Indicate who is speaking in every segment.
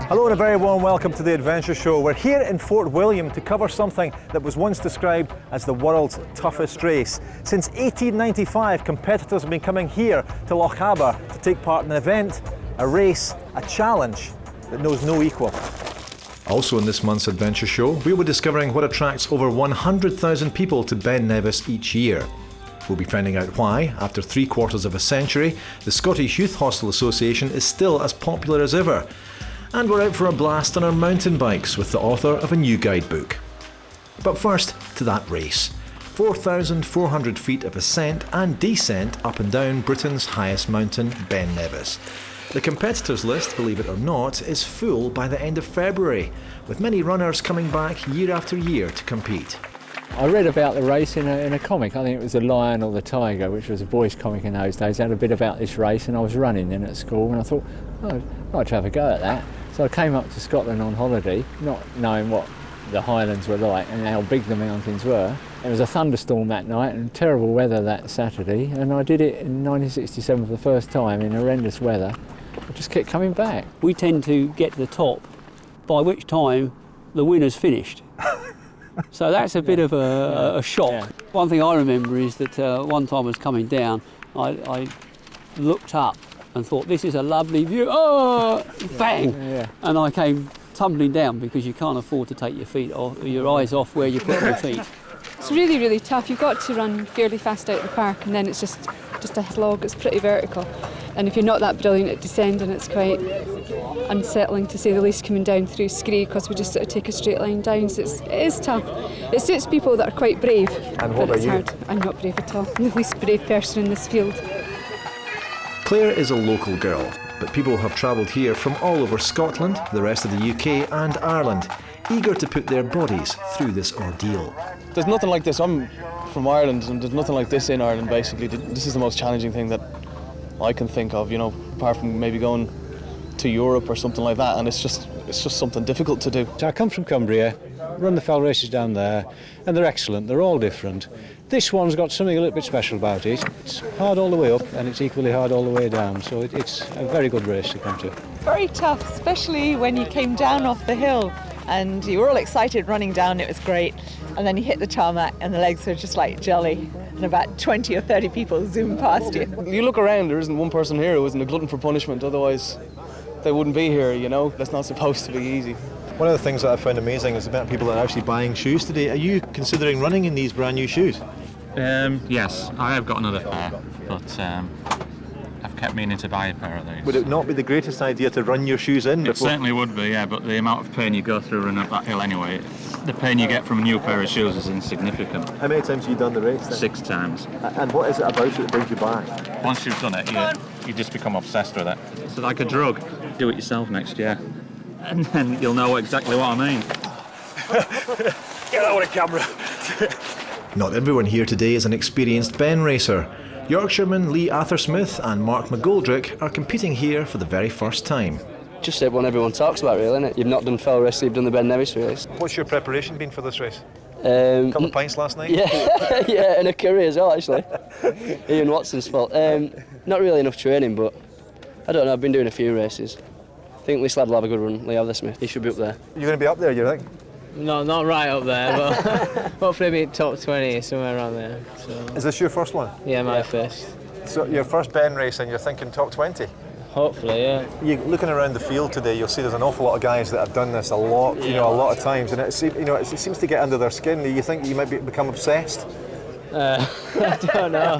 Speaker 1: Hello and a very warm welcome to the Adventure Show. We're here in Fort William to cover something that was once described as the world's toughest race. Since 1895, competitors have been coming here to Lochaber to take part in an event, a race, a challenge that knows no equal. Also in this month's Adventure Show, we'll be discovering what attracts over 100,000 people to Ben Nevis each year. We'll be finding out why, after 3/4 of a century, the Scottish Youth Hostel Association is still as popular as ever. And we're out for a blast on our mountain bikes with the author of a new guidebook. But first, to that race. 4,400 feet of ascent and descent up and down Britain's highest mountain, Ben Nevis. The competitors list, believe it or not, is full by the end of February, with many runners coming back year after year to compete.
Speaker 2: I read about the race in a comic. I think it was The Lion or the Tiger, which was a boys' comic in those days. It had a bit about this race, and I was running then at school, and I thought, oh, I'd like to have a go at that. So I came up to Scotland on holiday, not knowing what the Highlands were like and how big the mountains were. There was a thunderstorm that night and terrible weather that Saturday, and I did it in 1967 for the first time in horrendous weather. I just kept coming back.
Speaker 3: We tend to get to the top, by which time the winner's finished. So that's a bit of a shock. Yeah. One thing I remember is that one time I was coming down, I looked up and thought, this is a lovely view, oh, bang! Yeah. And I came tumbling down because you can't afford to take your eyes off where you put your feet.
Speaker 4: It's really, really tough. You've got to run fairly fast out of the park, and then it's just a slog. It's pretty vertical. And if you're not that brilliant at descending, it's quite unsettling to say the least coming down through Scree, because we just sort of take a straight line down. So it is tough. It suits people that are quite brave.
Speaker 1: And what about you?
Speaker 4: Hard. I'm not brave at all. I'm the least brave person in this field.
Speaker 1: Claire is a local girl, but people have travelled here from all over Scotland, the rest of the UK and Ireland, eager to put their bodies through this ordeal.
Speaker 5: There's nothing like this. I'm from Ireland, and there's nothing like this in Ireland, basically. This is the most challenging thing that I can think of, apart from maybe going to Europe or something like that, and it's just something difficult to do.
Speaker 6: I come from Cumbria, run the fell races down there, and they're excellent. They're all different. This one's got something a little bit special about it. It's hard all the way up, and it's equally hard all the way down, so it's a very good race to come to.
Speaker 7: Very tough, especially when you came down off the hill, and you were all excited running down. It was great, and then you hit the tarmac, and the legs were just like jelly, and about 20 or 30 people zoom past you.
Speaker 5: You look around, there isn't one person here who isn't a glutton for punishment, otherwise they wouldn't be here, That's not supposed to be easy.
Speaker 1: One of the things that I found amazing is the amount of people that are actually buying shoes today. Are you considering running in these brand new shoes?
Speaker 8: Yes, I have got another pair, but I've kept meaning to buy a pair of these.
Speaker 1: Would it not be the greatest idea to run your shoes in?
Speaker 8: It certainly would be, yeah, but the amount of pain you go through running up that hill anyway, the pain you get from a new pair of shoes is insignificant.
Speaker 1: How many times have you done the race then?
Speaker 8: 6 times.
Speaker 1: And what is it about it that brings you back?
Speaker 8: Once you've done it, you just become obsessed with it. It's like a drug. Do it yourself next year, and then you'll know exactly what I mean.
Speaker 1: Get out of the camera! Not everyone here today is an experienced Ben racer. Yorkshireman Lee Athersmith and Mark McGoldrick are competing here for the very first time.
Speaker 9: Just one everyone talks about, really, isn't it? You've not done fell race, you've done the Ben Nevis race.
Speaker 1: What's your preparation been for this race? A couple of pints last night?
Speaker 9: Yeah, yeah, and a curry as well, actually. Ian Watson's fault. Not really enough training, but I don't know, I've been doing a few races. I think this lad will have a good run, Lee Athersmith. He should be up there.
Speaker 1: You're going to be up there, you think?
Speaker 10: No, not right up there, but hopefully be top 20, somewhere around there. So.
Speaker 1: Is this your first one?
Speaker 10: Yeah, my first.
Speaker 1: So your first Ben race and you're thinking top 20?
Speaker 10: Hopefully, yeah.
Speaker 1: You're looking around the field today, you'll see there's an awful lot of guys that have done this a lot, a lot of times, and it seems to get under their skin. Do you think you might become obsessed?
Speaker 10: I don't know.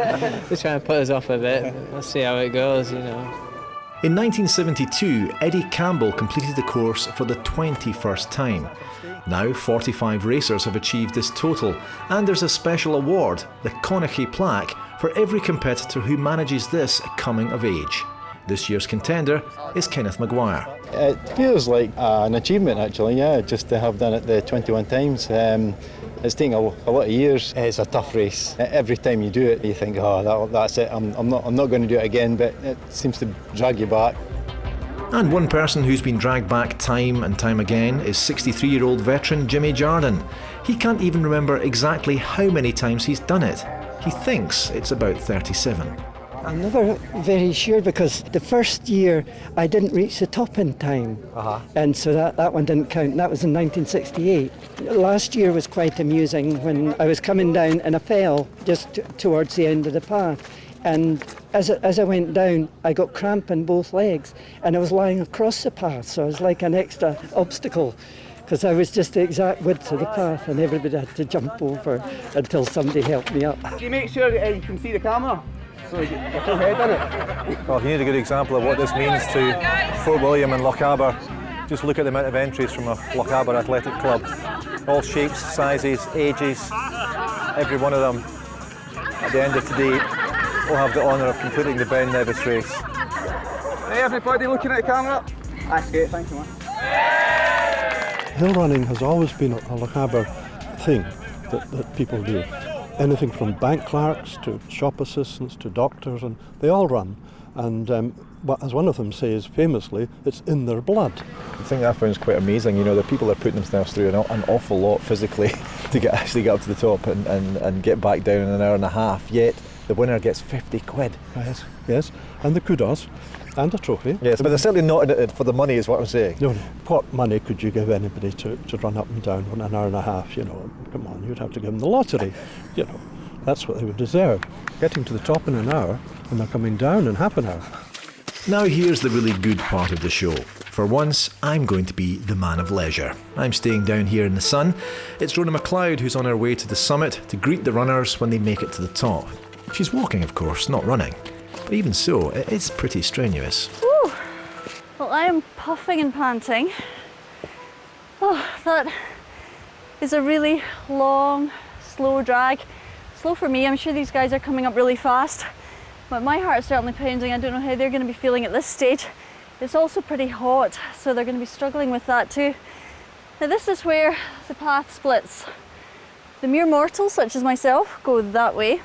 Speaker 10: Just trying to put us off a bit. Let's see how it goes,
Speaker 1: In 1972, Eddie Campbell completed the course for the 21st time. Now 45 racers have achieved this total, and there's a special award, the Connaughey Plaque, for every competitor who manages this coming of age. This year's contender is Kenneth Maguire.
Speaker 11: It feels like an achievement actually, yeah, just to have done it the 21 times. It's taken a lot of years. It's a tough race. Every time you do it, you think, oh, that's it, I'm not going to do it again, but it seems to drag you back.
Speaker 1: And one person who's been dragged back time and time again is 63-year-old veteran Jimmy Jardine. He can't even remember exactly how many times he's done it. He thinks it's about 37.
Speaker 12: I'm never very sure because the first year I didn't reach the top in time. And so that one didn't count. That was in 1968. Last year was quite amusing when I was coming down and I fell just towards the end of the path. And as I went down, I got cramp in both legs and I was lying across the path, so I was like an extra obstacle because I was just the exact width of the path and everybody had to jump over until somebody helped me up.
Speaker 13: Do you make sure you can see the camera? So you get your full head in it?
Speaker 1: Well, if you need a good example of what this means to Fort William and Lochaber, just look at the amount of entries from a Lochaber Athletic Club. All shapes, sizes, ages, every one of them at the end of today will have the honour of completing the Ben Nevis race.
Speaker 13: Hey everybody looking at the camera? That's great, thank you man.
Speaker 14: Hill running has always been a Lochaber thing that people do. Anything from bank clerks to shop assistants to doctors, and they all run. And as one of them says famously, it's in their blood.
Speaker 1: The thing I found is quite amazing, you know, the people are putting themselves through an awful lot physically to actually get up to the top and get back down in an hour and a half, yet the winner gets 50 quid.
Speaker 14: Yes, and the kudos and a trophy.
Speaker 1: Yes, but they're certainly not in it for the money is what I'm saying.
Speaker 14: No. What money could you give anybody to run up and down in an hour and a half, you know? Come on, you'd have to give them the lottery, you know. That's what they would deserve. Getting to the top in an hour and they're coming down in half an hour.
Speaker 1: Now here's the really good part of the show. For once, I'm going to be the man of leisure. I'm staying down here in the sun. It's Rhona McLeod who's on her way to the summit to greet the runners when they make it to the top. She's walking, of course, not running. But even so, it's pretty strenuous.
Speaker 15: Woo. Well, I am puffing and panting. Oh, that is a really long, slow drag. Slow for me, I'm sure these guys are coming up really fast. But my heart's certainly pounding. I don't know how they're going to be feeling at this stage. It's also pretty hot, so they're going to be struggling with that too. Now this is where the path splits. The mere mortals, such as myself, go that way.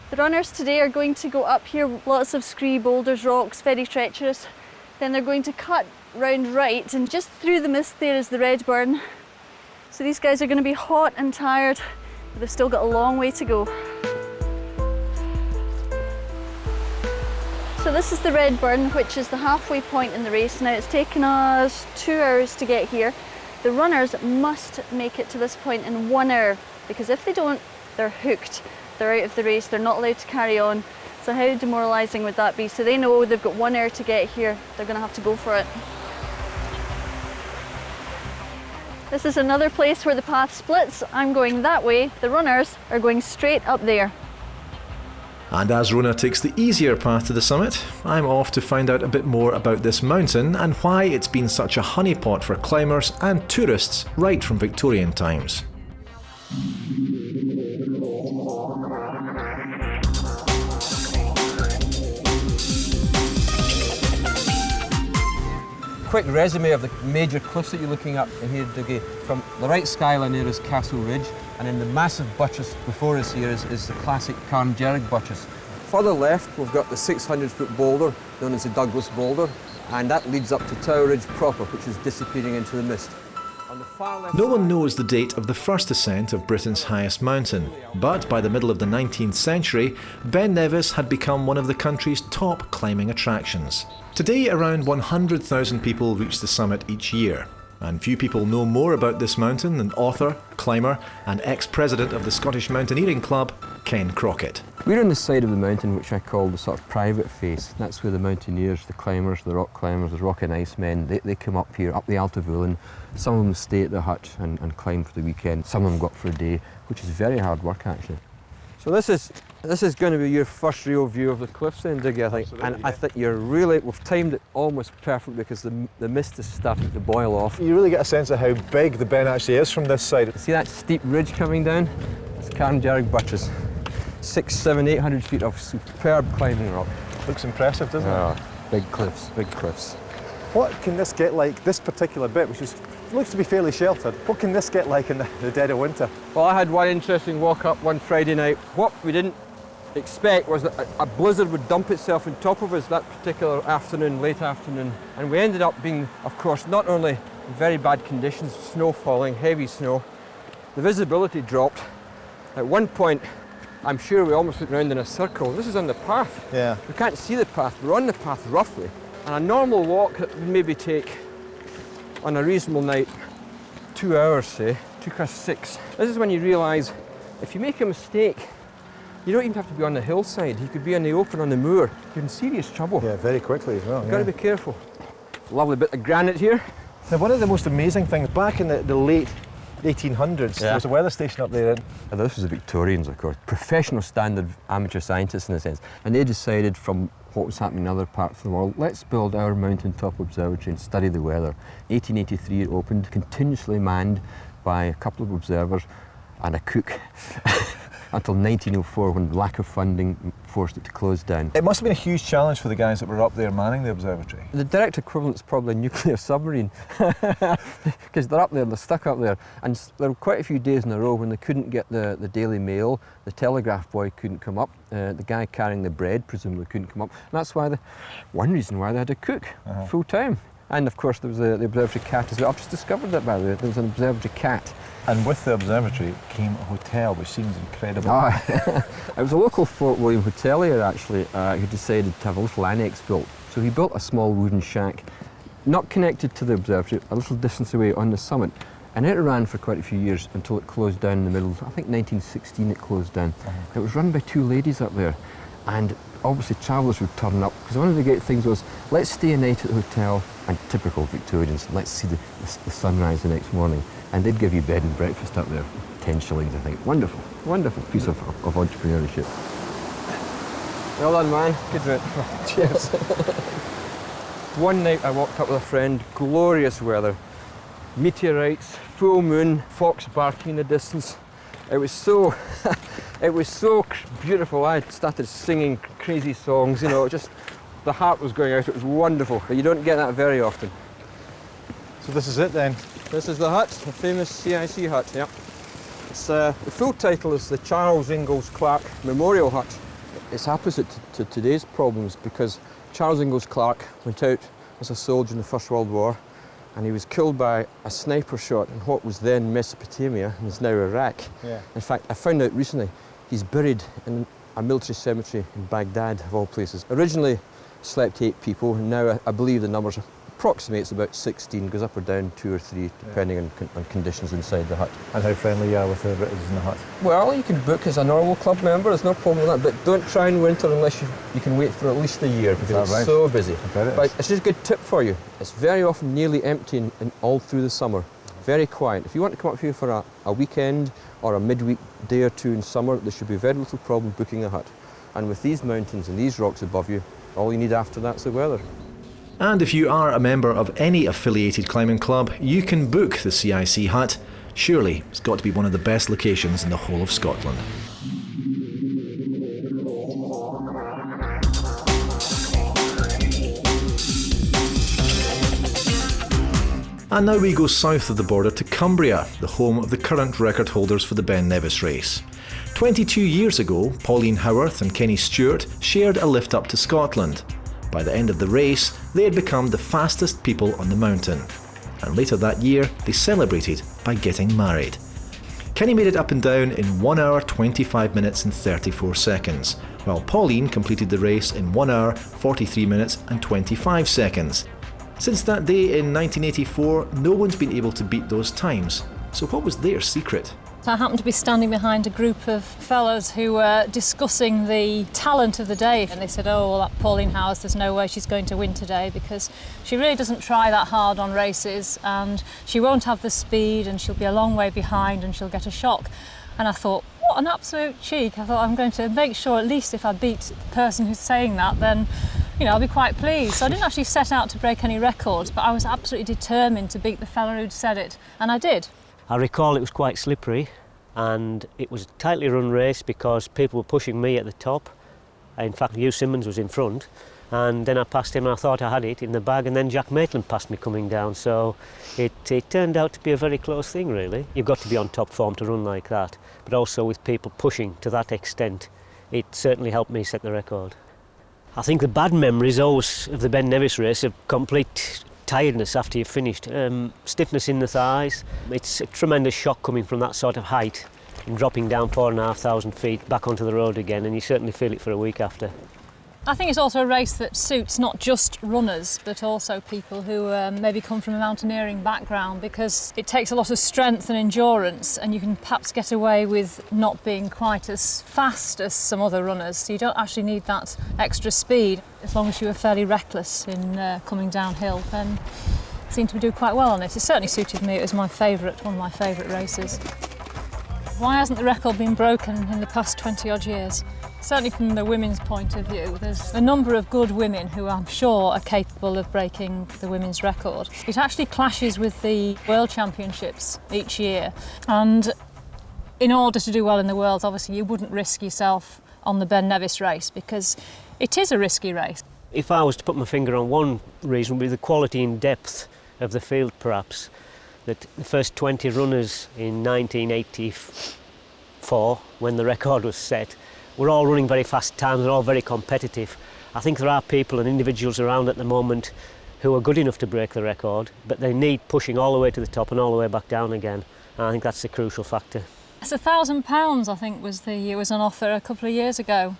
Speaker 15: The runners today are going to go up here, lots of scree, boulders, rocks, very treacherous. Then they're going to cut round right, and just through the mist there is the red burn. So these guys are going to be hot and tired, but they've still got a long way to go. So this is the red burn, which is the halfway point in the race. Now it's taken us 2 hours to get here. The runners must make it to this point in 1 hour, because if they don't, they're hooked. They're out of the race, they're not allowed to carry on. So how demoralising would that be? So they know they've got 1 hour to get here, they're going to have to go for it. This is another place where the path splits. I'm going that way, the runners are going straight up there.
Speaker 1: And as Rhona takes the easier path to the summit, I'm off to find out a bit more about this mountain and why it's been such a honeypot for climbers and tourists right from Victorian times.
Speaker 16: Quick resume of the major cliffs that you're looking at in here, Dougie. From the right skyline there is Castle Ridge, and then the massive buttress before us here is the classic Carngerrig buttress. Further left, we've got the 600-foot boulder, known as the Douglas Boulder, and that leads up to Tower Ridge proper, which is disappearing into the mist. On the far left
Speaker 1: No one knows the date of the first ascent of Britain's highest mountain, but by the middle of the 19th century, Ben Nevis had become one of the country's top climbing attractions. Today, around 100,000 people reach the summit each year, and few people know more about this mountain than author, climber, and ex-president of the Scottish Mountaineering Club, Ken Crockett.
Speaker 16: We're on the side of the mountain which I call the sort of private face. That's where the mountaineers, the climbers, the rock climbers, the rock and ice men, they come up here, up the Altavulin. Some of them stay at the hut and climb for the weekend. Some of them go up for a day, which is very hard work actually. So this is going to be your first real view of the cliffs then, Dougie, I think. And I think we've timed it almost perfect because the mist is starting to boil off.
Speaker 1: You really get a sense of how big the Ben actually is from this side.
Speaker 16: See that steep ridge coming down? It's Carngerrig buttress. 600, 700, 800 feet of superb climbing rock.
Speaker 1: Looks impressive, doesn't it?
Speaker 16: Big cliffs, big cliffs.
Speaker 1: What can this get like, this particular bit, which looks to be fairly sheltered, what can this get like in the dead of winter?
Speaker 16: Well, I had one interesting walk up one Friday night. What we didn't expect was that a blizzard would dump itself on top of us that particular afternoon, late afternoon. And we ended up being, of course, not only in very bad conditions, snow falling, heavy snow, the visibility dropped. At one point, I'm sure we almost went round in a circle. This is on the path.
Speaker 1: Yeah.
Speaker 16: We can't see the path, we're on the path roughly. And a normal walk that would maybe take, on a reasonable night, 2 hours, say, took us 6. This is when you realise, if you make a mistake, you don't even have to be on the hillside. You could be on the open, on the moor. You're in serious trouble.
Speaker 1: Yeah, very quickly as well.
Speaker 16: You've got to be careful. Lovely bit of granite here.
Speaker 1: Now, one of the most amazing things, back in the late 1800s, there was a weather station up there.
Speaker 16: And this was the Victorians, of course, professional standard amateur scientists in a sense. And they decided from what was happening in other parts of the world, let's build our mountaintop observatory and study the weather. 1883 it opened, continuously manned by a couple of observers and a cook. Until 1904, when lack of funding forced it to close down.
Speaker 1: It must have been a huge challenge for the guys that were up there manning the observatory.
Speaker 16: The direct equivalent is probably a nuclear submarine, because they're up there, they're stuck up there, and there were quite a few days in a row when they couldn't get the Daily Mail, the telegraph boy couldn't come up, the guy carrying the bread presumably couldn't come up, and that's why one reason why they had a cook full time. And of course there was the observatory cat as well. I've just discovered that, by the way, there was an observatory cat.
Speaker 1: And with the observatory came a hotel, which seems incredible.
Speaker 16: It was a local Fort William hotelier, actually, who decided to have a little annex built. So he built a small wooden shack, not connected to the observatory, a little distance away on the summit. And it ran for quite a few years until it closed down in the middle. I think 1916 it closed down. It was run by 2 ladies up there. And obviously travellers would turn up, because one of the great things was, let's stay a night at the hotel, and typical Victorians, let's see the sunrise the next morning. And they'd give you bed and breakfast up there, 10 shillings, I think. Wonderful, wonderful piece of entrepreneurship. Well done, man. Good work. Cheers. One night I walked up with a friend, glorious weather, meteorites, full moon, fox barking in the distance. It was so, it was so beautiful. I started singing crazy songs, you know, just the heart was going out. It was wonderful, but you don't get that very often.
Speaker 1: So this is it then?
Speaker 16: This is the hut, the famous CIC hut, yeah. It's, the full title is the Charles Ingalls Clark Memorial Hut. It's opposite to today's problems, because Charles Ingalls Clark went out as a soldier in the First World War, and he was killed by a sniper shot in what was then Mesopotamia and is now Iraq.
Speaker 1: Yeah.
Speaker 16: In fact, I found out recently he's buried in a military cemetery in Baghdad, of all places. Originally slept 8 people, and now I believe the numbers approximates about 16, goes up or down 2 or 3, depending on conditions inside the hut.
Speaker 1: And how friendly you are with the visitors in the hut?
Speaker 16: Well, you can book as a normal club member, there's no problem with that, but don't try in winter unless you can wait for at least a year, because it's so busy. But it's just a good tip for you. It's very often nearly empty in all through the summer. Very quiet. If you want to come up here for a weekend or a midweek day or 2 in summer, there should be very little problem booking a hut. And with these mountains and these rocks above you, all you need after that's the weather.
Speaker 1: And if you are a member of any affiliated climbing club, you can book the CIC hut. Surely it's got to be one of the best locations in the whole of Scotland. And now we go south of the border to Cumbria, the home of the current record holders for the Ben Nevis race. 22 years ago, Pauline Howarth and Kenny Stewart shared a lift up to Scotland. By the end of the race, they had become the fastest people on the mountain. And later that year, they celebrated by getting married. Kenny made it up and down in 1 hour, 25 minutes and 34 seconds, while Pauline completed the race in 1 hour, 43 minutes and 25 seconds. Since that day in 1984, no one's been able to beat those times. So what was their secret?
Speaker 17: I happened to be standing behind a group of fellas who were discussing the talent of the day, and they said, oh, well, that Pauline Howarth, there's no way she's going to win today because she really doesn't try that hard on races, and she won't have the speed, and she'll be a long way behind, and she'll get a shock. And I thought, what an absolute cheek. I thought, I'm going to make sure at least if I beat the person who's saying that, then I'll be quite pleased. So I didn't actually set out to break any records, but I was absolutely determined to beat the fella who'd said it, and I did.
Speaker 18: I recall it was quite slippery, and it was a tightly run race because people were pushing me at the top. In fact, Hugh Simmons was in front, and then I passed him and I thought I had it in the bag, and then Jack Maitland passed me coming down, so it turned out to be a very close thing really. You've got to be on top form to run like that, but also with people pushing to that extent, it certainly helped me set the record. I think the bad memories always of the Ben Nevis race are complete tiredness after you've finished, stiffness in the thighs. It's a tremendous shock coming from that sort of height and dropping down 4,500 feet back onto the road again, and you certainly feel it for a week after.
Speaker 17: I think it's also a race that suits not just runners but also people who maybe come from a mountaineering background, because it takes a lot of strength and endurance, and you can perhaps get away with not being quite as fast as some other runners, so you don't actually need that extra speed. As long as you were fairly reckless in coming downhill, then I seem to do quite well on it. It certainly suited me. It was one of my favourite races. Why hasn't the record been broken in the past 20 odd years? Certainly from the women's point of view, there's a number of good women who I'm sure are capable of breaking the women's record. It actually clashes with the World Championships each year, and in order to do well in the Worlds, obviously you wouldn't risk yourself on the Ben Nevis race because it is a risky race.
Speaker 18: If I was to put my finger on one reason, it would be the quality and depth of the field perhaps. That the first 20 runners in 1984, when the record was set, were all running very fast times, they're all very competitive. I think there are people and individuals around at the moment who are good enough to break the record, but they need pushing all the way to the top and all the way back down again. And I think that's the crucial factor.
Speaker 17: It's £1,000, I think, was on offer a couple of years ago,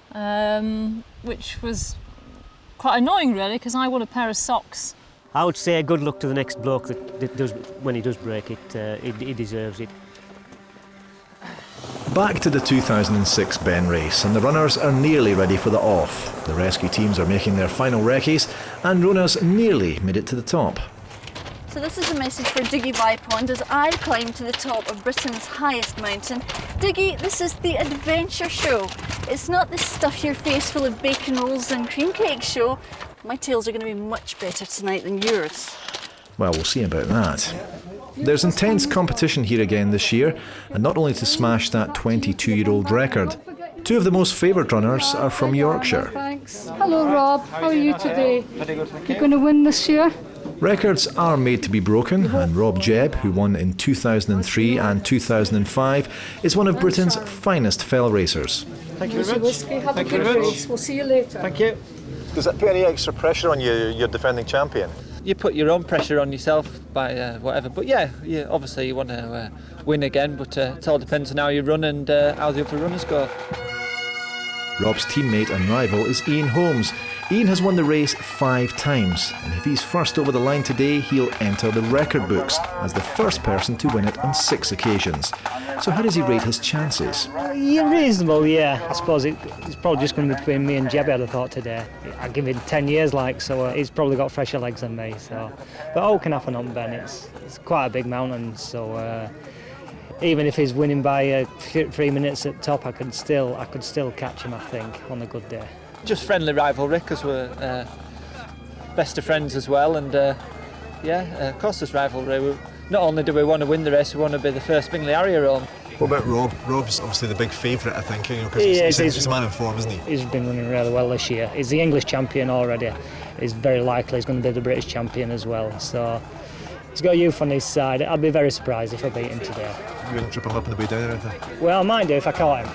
Speaker 17: which was quite annoying really, because I won a pair of socks.
Speaker 18: I would say good luck to the next bloke that does, when he does break it. He deserves it.
Speaker 1: Back to the 2006 Ben race, and the runners are nearly ready for the off. The rescue teams are making their final recce's, and runners nearly made it to the top.
Speaker 15: So this is a message for Diggy Bypond as I climb to the top of Britain's highest mountain. Diggy, this is the adventure show. It's not the stuff your face full of bacon rolls and cream cake show. My tails are going to be much better tonight than yours.
Speaker 1: Well, we'll see about that. There's intense competition here again this year, and not only to smash that 22-year-old record. Two of the most favoured runners are from Yorkshire.
Speaker 19: Thanks. Hello Rob, how are you today? Very good, thank you. You're going to win this year?
Speaker 1: Records are made to be broken, and Rob Jebb, who won in 2003 and 2005, is one of Britain's finest fell racers.
Speaker 19: Thank you very much. Have a good race. We'll see you later.
Speaker 1: Thank you. Does that put any extra pressure on you, your defending champion?
Speaker 10: You put your own pressure on yourself by whatever, but yeah, obviously you want to win again, but it all depends on how you run and how the other runners go.
Speaker 1: Rob's teammate and rival is Ian Holmes. Ian has won the race 5 times, and if he's first over the line today, he'll enter the record books as the first person to win it on 6 occasions. So how does he rate his chances?
Speaker 20: Yeah, reasonable, yeah. I suppose it's probably just going to be between me and Jebby, I'd have thought today. I'd give him 10 years, so he's probably got fresher legs than me. So, but all can happen on Ben. It's quite a big mountain, so even if he's winning by 3 minutes at top, I could still catch him, I think, on a good day.
Speaker 10: Just friendly rivalry because we're best of friends as well, and of course there's rivalry. Not only do we want to win the race, we want to be the first Bingley Harrier home.
Speaker 1: What about Rob? Rob's obviously the big favourite, I think, because he's a man in form, isn't he?
Speaker 20: He's been running really well this year. He's the English champion already. He's very likely he's going to be the British champion as well. So he's got youth on his side. I'd be very surprised if I beat him today.
Speaker 1: You wouldn't trip him up on the way down or anything?
Speaker 20: Well, I might do if I caught him.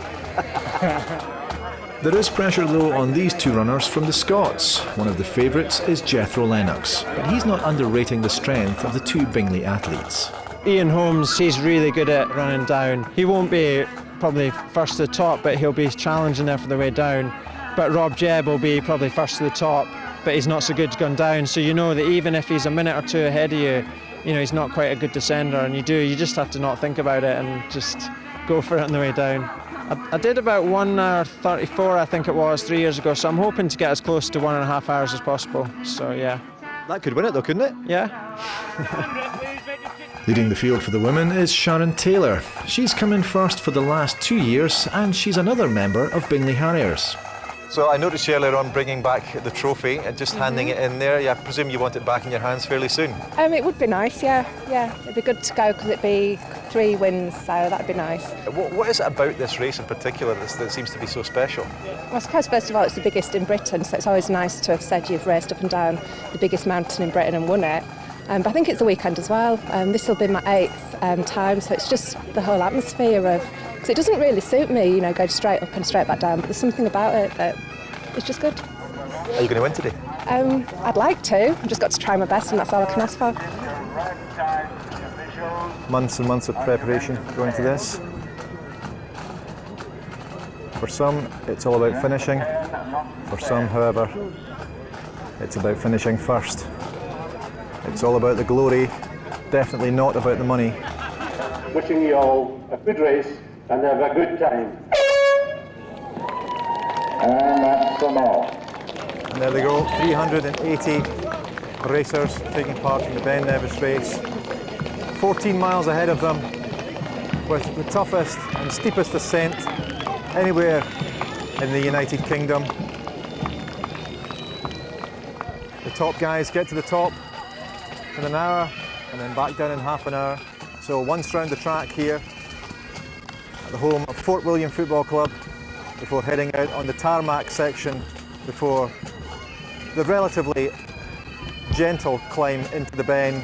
Speaker 1: There is pressure though on these two runners from the Scots. One of the favourites is Jethro Lennox, but he's not underrating the strength of the two Bingley athletes.
Speaker 21: Ian Holmes, he's really good at running down. He won't be probably first to the top, but he'll be challenging there for the way down. But Rob Jebb will be probably first to the top, but he's not so good going down. So you know that even if he's a minute or two ahead of you, he's not quite a good descender, and you just have to not think about it and just go for it on the way down. I did about 1 hour 34, I think it was, 3 years ago, so I'm hoping to get as close to 1.5 hours as possible, so yeah.
Speaker 1: That could win it though, couldn't it?
Speaker 21: Yeah.
Speaker 1: Leading the field for the women is Sharon Taylor. She's come in first for the last 2 years, and she's another member of Bingley Harriers. So I noticed you earlier on bringing back the trophy and just handing it in there. Yeah, I presume you want it back in your hands fairly soon.
Speaker 2: It would be nice, yeah. It'd be good to go because it'd be 3 wins, so that'd be nice.
Speaker 1: What is it about this race in particular that seems to be so special?
Speaker 2: Well, I suppose first of all it's the biggest in Britain, so it's always nice to have said you've raced up and down the biggest mountain in Britain and won it. But I think it's the weekend as well. This will be my 8th time, so it's just the whole atmosphere of... Because it doesn't really suit me, going straight up and straight back down, but there's something about it that is just good.
Speaker 1: Are you going to win today?
Speaker 2: I'd like to. I've just got to try my best, and that's all I can ask for.
Speaker 1: Months and months of preparation going into this. For some, it's all about finishing. For some, however, it's about finishing first. It's all about the glory, definitely not about the money.
Speaker 22: Wishing you all a good race and have a good time. And that's them all.
Speaker 1: And there they go, 380 racers taking part in the Ben Nevis race. 14 miles ahead of them, with the toughest and steepest ascent anywhere in the United Kingdom. The top guys get to the top in an hour and then back down in half an hour. So once round the track here at the home of Fort William Football Club before heading out on the tarmac section before the relatively gentle climb into the Ben,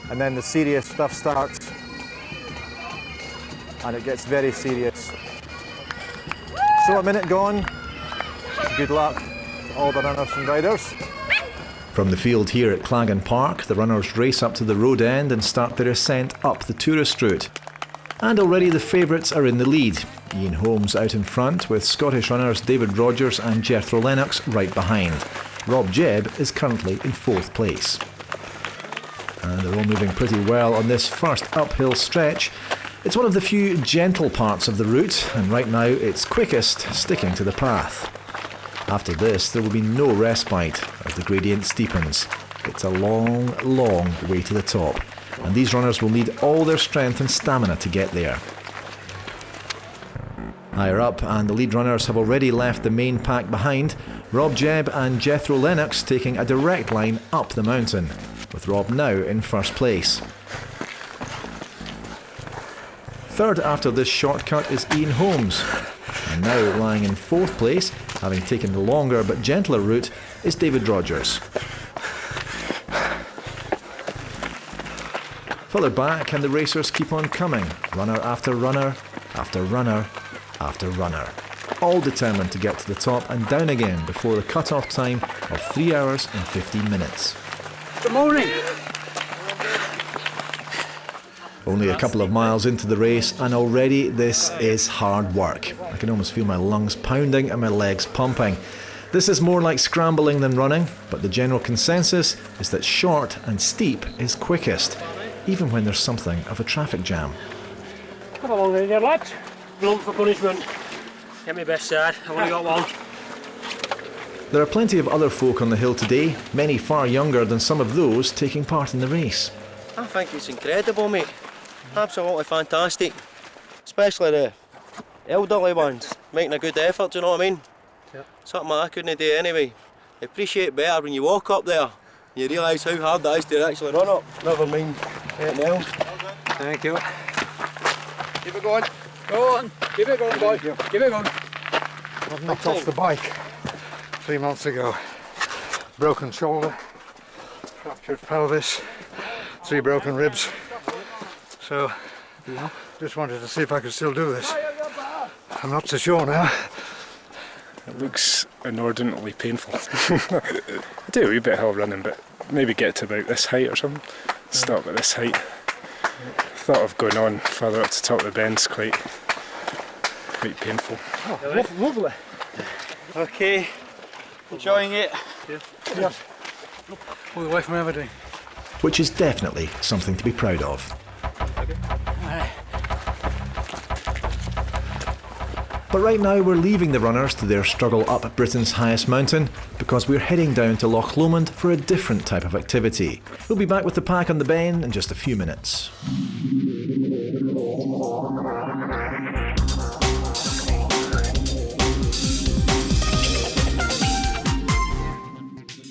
Speaker 1: and then the serious stuff starts and it gets very serious. So a minute gone. Good luck to all the runners and riders. From the field here at Clagan Park, the runners race up to the road end and start their ascent up the tourist route. And already the favourites are in the lead. Ian Holmes out in front, with Scottish runners David Rogers and Jethro Lennox right behind. Rob Jebb is currently in 4th place. And they're all moving pretty well on this first uphill stretch. It's one of the few gentle parts of the route, and right now it's quickest sticking to the path. After this, there will be no respite as the gradient steepens. It's a long, long way to the top, and these runners will need all their strength and stamina to get there. Higher up, and the lead runners have already left the main pack behind, Rob Jebb and Jethro Lennox taking a direct line up the mountain, with Rob now in first place. Third after this shortcut is Ian Holmes, and now lying in 4th place, having taken the longer but gentler route, is David Rogers. Further back, and the racers keep on coming, runner after runner, after runner, after runner, all determined to get to the top and down again before the cut-off time of 3 hours and 15 minutes.
Speaker 22: Good morning.
Speaker 1: Only a couple of miles into the race, and already this is hard work. I can almost feel my lungs pounding and my legs pumping. This is more like scrambling than running, but the general consensus is that short and steep is quickest, even when there's something of a traffic jam.
Speaker 18: Come along then, dear lads. Blunt for punishment. Get me best side, I've only got one.
Speaker 1: There are plenty of other folk on the hill today, many far younger than some of those taking part in the race.
Speaker 23: I think it's incredible, mate. Absolutely fantastic. Especially the elderly ones, making a good effort, do you know what I mean? Yep. Something I couldn't do anyway. I appreciate it better when you walk up there. You realise how hard that is to actually run up, never mind anything else.
Speaker 18: Thank you.
Speaker 13: Keep it going. Go on. Keep it going, boy. Keep it going. I knocked off the bike 3 months ago. Broken shoulder, fractured pelvis, 3 broken ribs. So, just wanted to see if I could still do this. I'm not so sure now.
Speaker 24: It looks inordinately painful. I do a wee bit of hill running, but maybe get to about this height or something. Stop at this height. Thought of going on further up to the top of the bend's quite painful.
Speaker 13: Oh, lovely.
Speaker 23: Okay, enjoying it.
Speaker 13: Yes. All the way from Aberdeen.
Speaker 1: Which is definitely something to be proud of. But right now we're leaving the runners to their struggle up Britain's highest mountain because we're heading down to Loch Lomond for a different type of activity. We'll be back with the pack on the Ben in just a few minutes.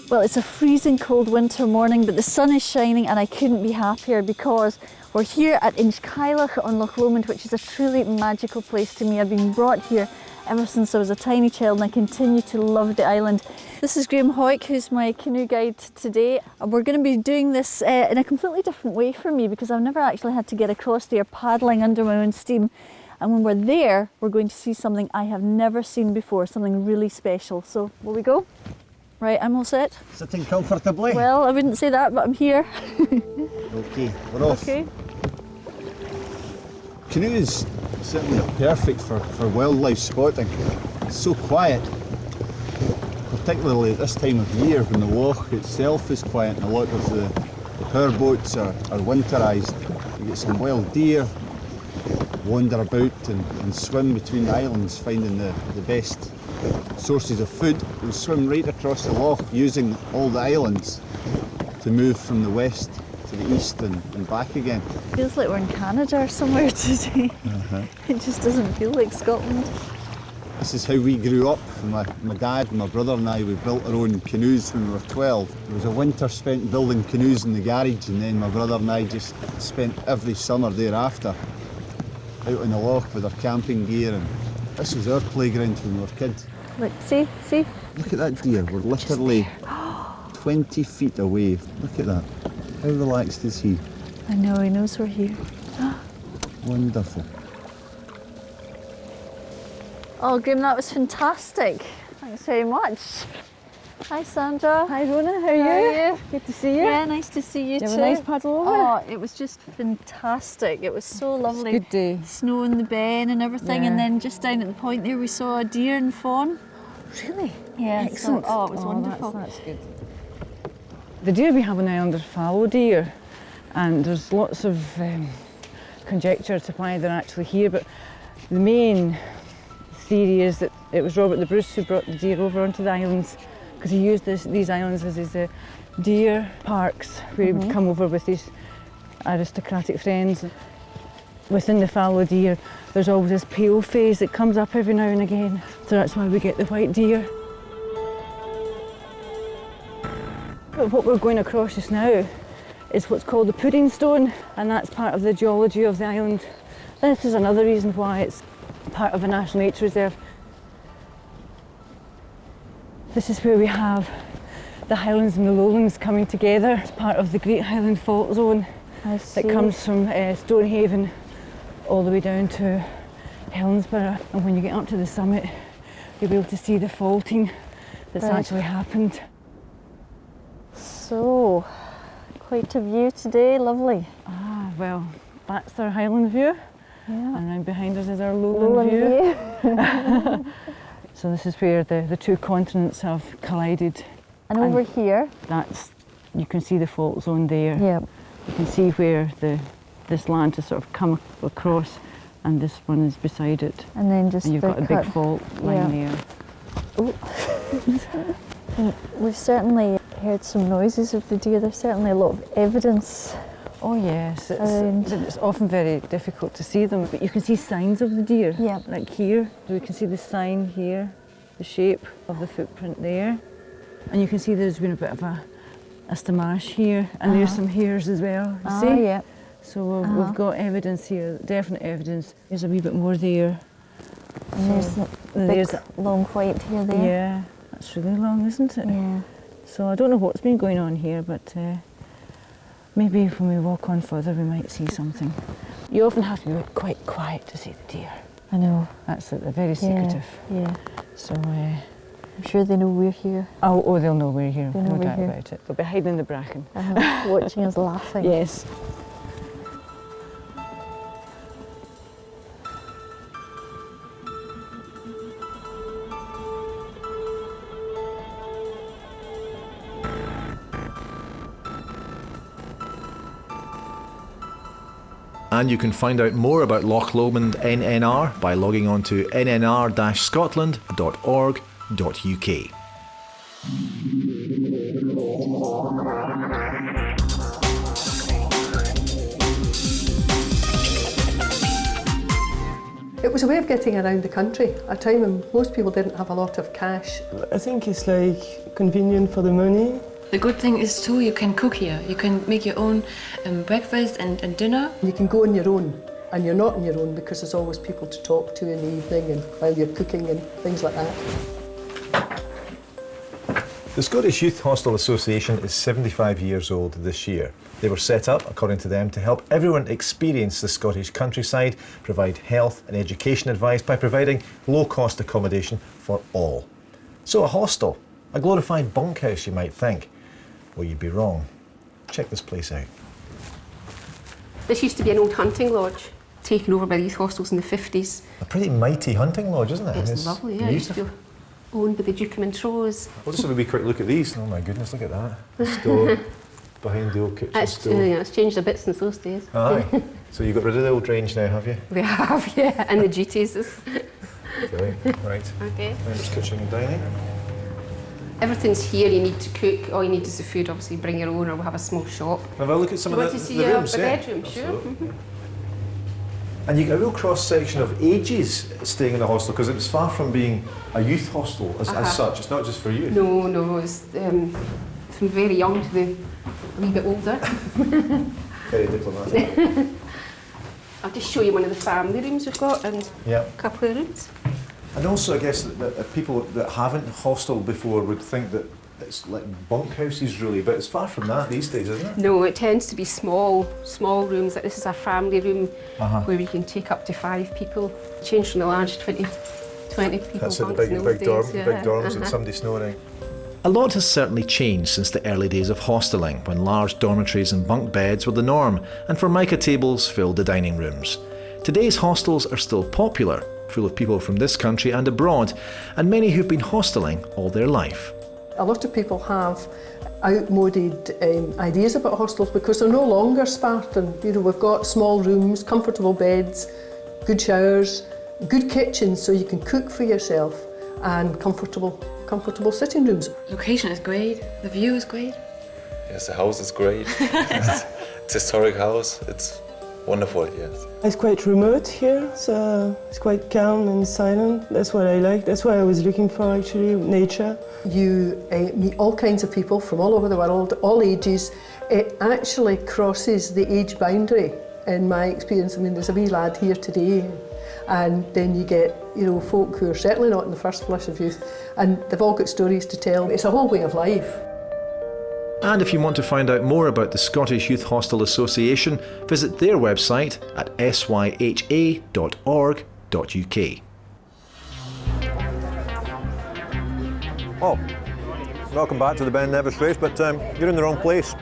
Speaker 15: Well, it's a freezing cold winter morning, but the sun is shining and I couldn't be happier because we're here at Inchcailloch on Loch Lomond, which is a truly magical place to me. I've been brought here ever since I was a tiny child and I continue to love the island. This is Graham Hoyk, who's my canoe guide today. And we're going to be doing this in a completely different way for me because I've never actually had to get across there paddling under my own steam. And when we're there, we're going to see something I have never seen before, something really special. So, will we go? Right, I'm all set.
Speaker 1: Sitting comfortably?
Speaker 15: Well, I wouldn't say that, but I'm here.
Speaker 11: Okay, we're off.
Speaker 15: Okay.
Speaker 11: Canoes certainly are perfect for wildlife spotting. It's so quiet, particularly at this time of year when the loch itself is quiet and a lot of the power boats are winterised. You get some wild deer wander about and swim between the islands, finding the best sources of food. They'll swim right across the loch using all the islands to move from the west to the east and back again.
Speaker 15: Feels like we're in Canada or somewhere today. It just doesn't feel like Scotland.
Speaker 11: This is how we grew up. My dad, my brother and I, we built our own canoes when we were 12. There was a winter spent building canoes in the garage, and then my brother and I just spent every summer thereafter out on the loch with our camping gear, and this was our playground when we were kids.
Speaker 15: Look, see?
Speaker 11: Look at that deer, we're literally 20 feet away. Look at that. How relaxed is he?
Speaker 15: I know, he knows we're here.
Speaker 11: Wonderful.
Speaker 15: Oh, Graham, that was fantastic. Thanks very much. Hi, Sandra.
Speaker 2: Hi, Rona. How are you? Good to see you.
Speaker 15: Yeah, nice to see you
Speaker 2: Did you
Speaker 15: too.
Speaker 2: have a nice paddle over?
Speaker 15: Oh, it was just fantastic. It was so lovely.
Speaker 2: Good day.
Speaker 15: Snow in the Ben and everything,
Speaker 2: Yeah.
Speaker 15: and then just down at the point there we saw a deer and fawn.
Speaker 2: Really?
Speaker 15: Yeah,
Speaker 2: Excellent.
Speaker 15: So, it was wonderful.
Speaker 2: That's good. The deer we have on the island are fallow deer, and there's lots of conjecture to why they're actually here, but the main theory is that it was Robert the Bruce who brought the deer over onto the islands because he used these islands as his deer parks where he would come over with his aristocratic friends. Within the fallow deer there's always this pale phase that comes up every now and again, so that's why we get the white deer. But what we're going across just now is what's called the pudding stone, and that's part of the geology of the island. This is another reason why it's part of a national nature reserve. This is where we have the highlands and the lowlands coming together. It's part of the Great Highland Fault Zone that comes from Stonehaven all the way down to Helensburgh. And when you get up to the summit, you'll be able to see the faulting that's actually happened.
Speaker 15: So, quite a view today, lovely.
Speaker 2: Ah, well, that's our Highland view.
Speaker 15: Yeah.
Speaker 2: And right behind us is our lowland view. So this is where the two continents have collided.
Speaker 15: And over here?
Speaker 2: You can see the fault zone there.
Speaker 15: Yeah.
Speaker 2: You can see where this land has sort of come across, and this one is beside it.
Speaker 15: And then just
Speaker 2: you've got a big fault line there.
Speaker 15: Oh. We've certainly heard some noises of the deer. There's certainly a lot of evidence.
Speaker 2: Oh yes, it's often very difficult to see them, but you can see signs of the deer.
Speaker 15: Yeah.
Speaker 2: Like here, you can see the sign here, the shape of the footprint there. And you can see there's been a bit of a stamash here, and there's some hairs as well, you see?
Speaker 15: Yeah.
Speaker 2: So we've got evidence here, definite evidence. There's a wee bit more there.
Speaker 15: And there's the big long white hair there.
Speaker 2: Yeah, that's really long, isn't it?
Speaker 15: Yeah.
Speaker 2: So I don't know what's been going on here, but maybe when we walk on further we might see something. You often have to be quite quiet to see the deer.
Speaker 15: I know.
Speaker 2: That's it, they're very secretive.
Speaker 15: Yeah.
Speaker 2: So
Speaker 15: I'm sure they know we're here.
Speaker 2: Oh, they'll know we're here, no
Speaker 15: we're
Speaker 2: doubt
Speaker 15: here.
Speaker 2: about it. They'll be hiding in the bracken.
Speaker 15: Watching us laughing.
Speaker 2: Yes.
Speaker 1: And you can find out more about Loch Lomond NNR by logging on to nnr-scotland.org.uk.
Speaker 3: It was a way of getting around the country at a time when most people didn't have a lot of cash.
Speaker 4: I think it's like convenient for the money.
Speaker 6: The good thing is too, you can cook here. You can make your own breakfast and dinner.
Speaker 3: You can go on your own, and you're not on your own because there's always people to talk to in the evening and while you're cooking and things like that.
Speaker 1: The Scottish Youth Hostel Association is 75 years old this year. They were set up, according to them, to help everyone experience the Scottish countryside, provide health and education advice by providing low-cost accommodation for all. So a hostel, a glorified bunkhouse, you might think. Well, you'd be wrong. Check this place out.
Speaker 7: This used to be an old hunting lodge, taken over by the youth hostels in the 50s.
Speaker 1: A pretty mighty hunting lodge, isn't it?
Speaker 7: It's lovely, yeah. It used to be owned by the Duke of Montrose.
Speaker 1: We'll just have a wee quick look at these. Oh my goodness, look at that. The stove behind the old kitchen stove.
Speaker 7: Yeah, it's changed a bit since those days.
Speaker 1: Aye. So you got rid of the old range now, have you?
Speaker 7: We have, yeah, and the duties.
Speaker 1: Brilliant. Right.
Speaker 7: Okay.
Speaker 1: There's kitchen and dining.
Speaker 7: Everything's here. You need to cook. All you need is the food. Obviously, bring your own, or we'll have a small shop.
Speaker 1: Have a look at some of the rooms.
Speaker 7: Do you want to see the
Speaker 1: yeah.
Speaker 7: bedroom? Sure. Mm-hmm.
Speaker 1: And you get a real cross-section of ages staying in the hostel, because it's far from being a youth hostel as such. It's not just for you.
Speaker 7: No, it's from very young to the a wee bit older.
Speaker 1: Very diplomatic.
Speaker 7: I'll just show you one of the family rooms we've got and
Speaker 1: Yeah.
Speaker 7: a couple of rooms.
Speaker 1: And also, I guess that people that haven't hosteled before would think that it's like bunkhouses, really, but it's far from that these days, isn't it?
Speaker 7: No, it tends to be small rooms. Like this is a family room where we can take up to 5 people. Changed from the large 20 people.
Speaker 1: That's it, the
Speaker 7: bunks in those
Speaker 1: big
Speaker 7: days,
Speaker 1: dorms and somebody snoring.
Speaker 25: A lot has certainly changed since the early days of hosteling, when large dormitories and bunk beds were the norm, and formica tables filled the dining rooms. Today's hostels are still popular, full of people from this country and abroad, and many who've been hosteling all their life.
Speaker 3: A lot of people have outmoded ideas about hostels because they're no longer Spartan. You know, we've got small rooms, comfortable beds, good showers, good kitchens so you can cook for yourself, and comfortable sitting rooms.
Speaker 6: Location is great. The view is great.
Speaker 26: Yes, the house is great. It's a historic house. It's wonderful, yes.
Speaker 4: It's quite remote here, so it's quite calm and silent. That's what I like. That's what I was looking for, actually, nature.
Speaker 3: You meet all kinds of people from all over the world, all ages. It actually crosses the age boundary, in my experience. I mean, there's a wee lad here today, and then you get, you know, folk who are certainly not in the first flush of youth, and they've all got stories to tell. It's a whole way of life.
Speaker 25: And if you want to find out more about the Scottish Youth Hostel Association, visit their website at syha.org.uk.
Speaker 1: Oh, welcome back to the Ben Nevis race, but you're in the wrong place.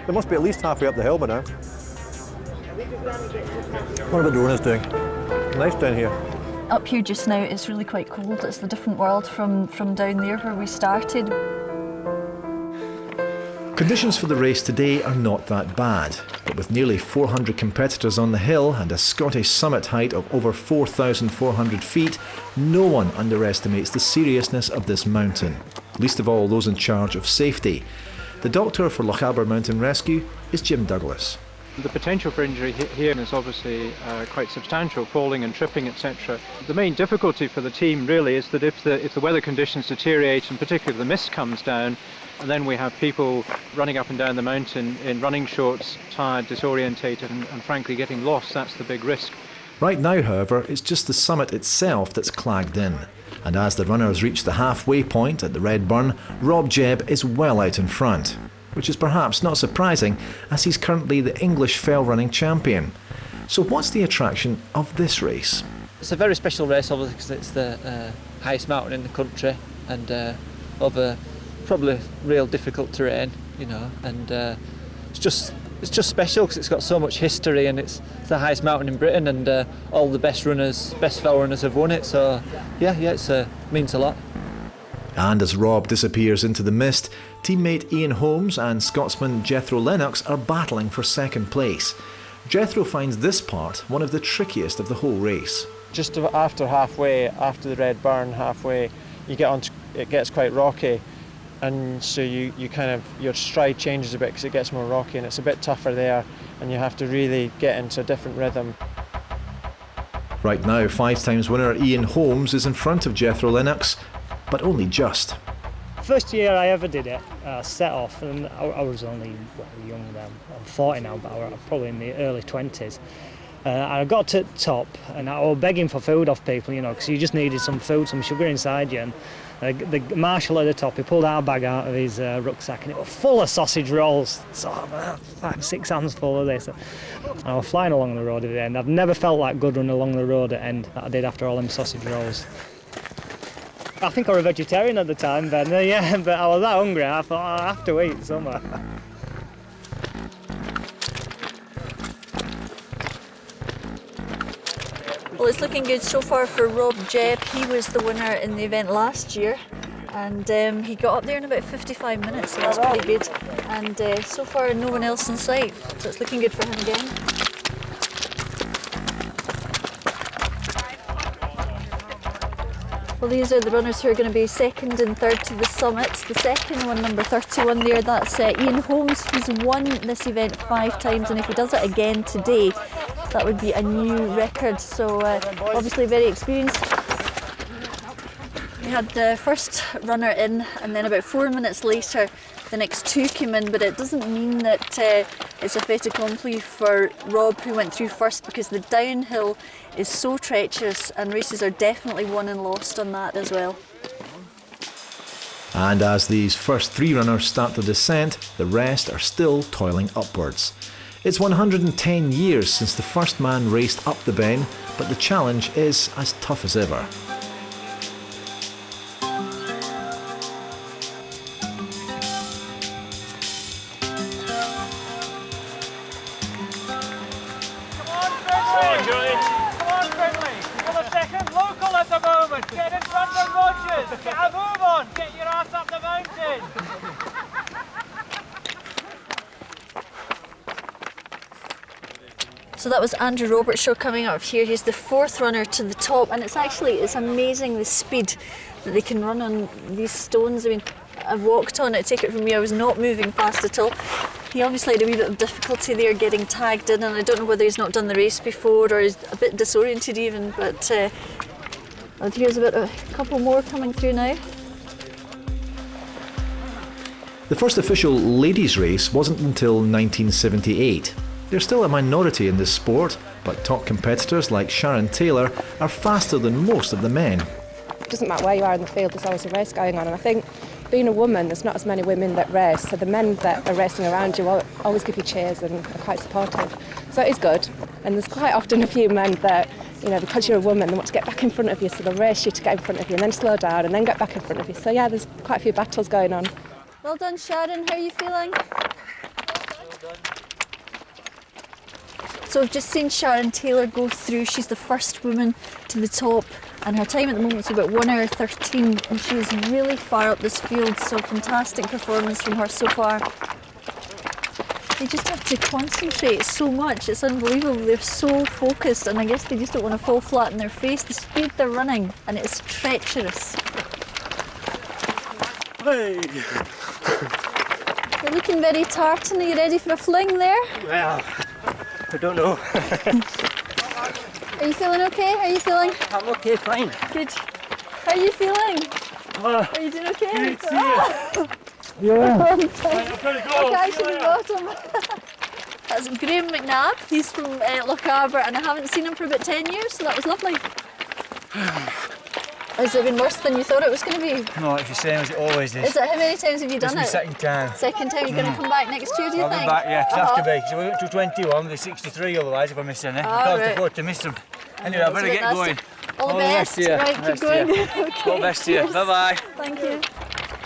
Speaker 1: There must be at least halfway up the hill by now. What about the runners doing? Nice down here.
Speaker 15: Up here just now it's really quite cold. It's a different world from down there where we started.
Speaker 25: Conditions for the race today are not that bad, but with nearly 400 competitors on the hill and a Scottish summit height of over 4,400 feet, no one underestimates the seriousness of this mountain, least of all those in charge of safety. The doctor for Lochaber Mountain Rescue is Jim Douglas.
Speaker 27: The potential for injury here is obviously quite substantial, falling and tripping, etc. The main difficulty for the team really is that if the weather conditions deteriorate, and particularly the mist comes down, and then we have people running up and down the mountain in running shorts, tired, disorientated, and frankly getting lost, that's the big risk.
Speaker 25: Right now, however, it's just the summit itself that's clagged in. And as the runners reach the halfway point at the Red Burn, Rob Jebb is well out in front, which is perhaps not surprising as he's currently the English fell running champion. So what's the attraction of this race?
Speaker 10: It's a very special race, obviously, because it's the highest mountain in the country and over probably real difficult terrain, you know, and it's just special because it's got so much history and it's the highest mountain in Britain, and all the best fell runners have won it, so yeah, it means a lot.
Speaker 25: And as Rob disappears into the mist, teammate Ian Holmes and Scotsman Jethro Lennox are battling for second place. Jethro finds this part one of the trickiest of the whole race.
Speaker 21: Just after the Red Burn, halfway, it gets quite rocky, and so your stride changes a bit because it gets more rocky and it's a bit tougher there, and you have to really get into a different rhythm.
Speaker 25: Right now, 5 times winner Ian Holmes is in front of Jethro Lennox, but only just.
Speaker 20: First year I ever did it, set off, and I was only young then. I'm 40 now, but I was probably in the early 20s. I got to the top, and I was begging for food off people, you know, because you just needed some food, some sugar inside you. And the marshal at the top, he pulled our bag out of his rucksack, and it was full of sausage rolls. So like 6 hands full of this. And I was flying along the road at the end. I've never felt that good running along the road at the end that I did after all them sausage rolls. I think I was a vegetarian at the time, Ben. Yeah, but I was that hungry. I thought I have to eat somewhere.
Speaker 15: Well, it's looking good so far for Rob Jebb. He was the winner in the event last year, and he got up there in about 55 minutes, so that's pretty good. And so far, no one else in sight, so it's looking good for him again. Well, these are the runners who are going to be second and third to the summit. The second one, number 31 there, that's Ian Holmes. He's won this event 5 times, and if he does it again today, that would be a new record. So obviously very experienced. We had the first runner in, and then about 4 minutes later the next 2 came in, but it doesn't mean that it's a fait accompli for Rob, who went through first, because the downhill is so treacherous and races are definitely won and lost on that as well.
Speaker 25: And as these first 3 runners start the descent, the rest are still toiling upwards. It's 110 years since the first man raced up the Ben, but the challenge is as tough as ever.
Speaker 15: So that was Andrew Roberts' show coming up here. He's the 4th runner to the top, and it's amazing the speed that they can run on these stones. I mean, I walked on it, take it from me, I was not moving fast at all. He obviously had a wee bit of difficulty there getting tagged in, and I don't know whether he's not done the race before or is a bit disoriented even, but here's a couple more coming through now.
Speaker 25: The first official ladies' race wasn't until 1978. They're still a minority in this sport, but top competitors like Sharon Taylor are faster than most of the men.
Speaker 2: It doesn't matter where you are in the field, there's always a race going on, and I think being a woman, there's not as many women that race, so the men that are racing around you always give you cheers and are quite supportive. So it is good, and there's quite often a few men that, you know, because you're a woman, they want to get back in front of you, so they'll race you to get in front of you and then slow down and then get back in front of you. So yeah, there's quite a few battles going on.
Speaker 15: Well done, Sharon. How are you feeling? So I've just seen Sharon Taylor go through. She's the first woman to the top, and her time at the moment is about 1 hour 13, and she's really far up this field, so fantastic performance from her so far. They just have to concentrate so much, it's unbelievable. They're so focused, and I guess they just don't want to fall flat in their face. The speed they're running, and it's treacherous.
Speaker 5: Hey!
Speaker 15: You're looking very tartan. Are you ready for a fling there?
Speaker 5: Well, I don't know.
Speaker 15: Are you feeling okay? How are you feeling?
Speaker 5: I'm okay, fine.
Speaker 15: Good. How are you feeling? Are you doing okay?
Speaker 5: Good to see you.
Speaker 15: Yeah.
Speaker 5: Right, I've got to go.
Speaker 15: Okay, to the bottom. That's Graham McNabb. He's from Lochaber, and I haven't seen him for about 10 years, so that was lovely. Has it been worse than you thought it was going to be?
Speaker 5: No, it's the same as it always is.
Speaker 15: Is it? How many times have you done
Speaker 5: This is
Speaker 15: it?
Speaker 5: my second time.
Speaker 15: Second time. You're going to come back next year, do you
Speaker 5: I'll
Speaker 15: think?
Speaker 5: be back, yeah, 'cause I have to be. Because we went to 21, we're 63 otherwise if I miss any. I can't
Speaker 15: right.
Speaker 5: afford to miss them. Anyway, I better get going.
Speaker 15: All the best.
Speaker 5: to you.
Speaker 15: Right, keep going. Okay.
Speaker 5: All the best to you.
Speaker 15: Cheers.
Speaker 5: Bye-bye.
Speaker 15: Thank you.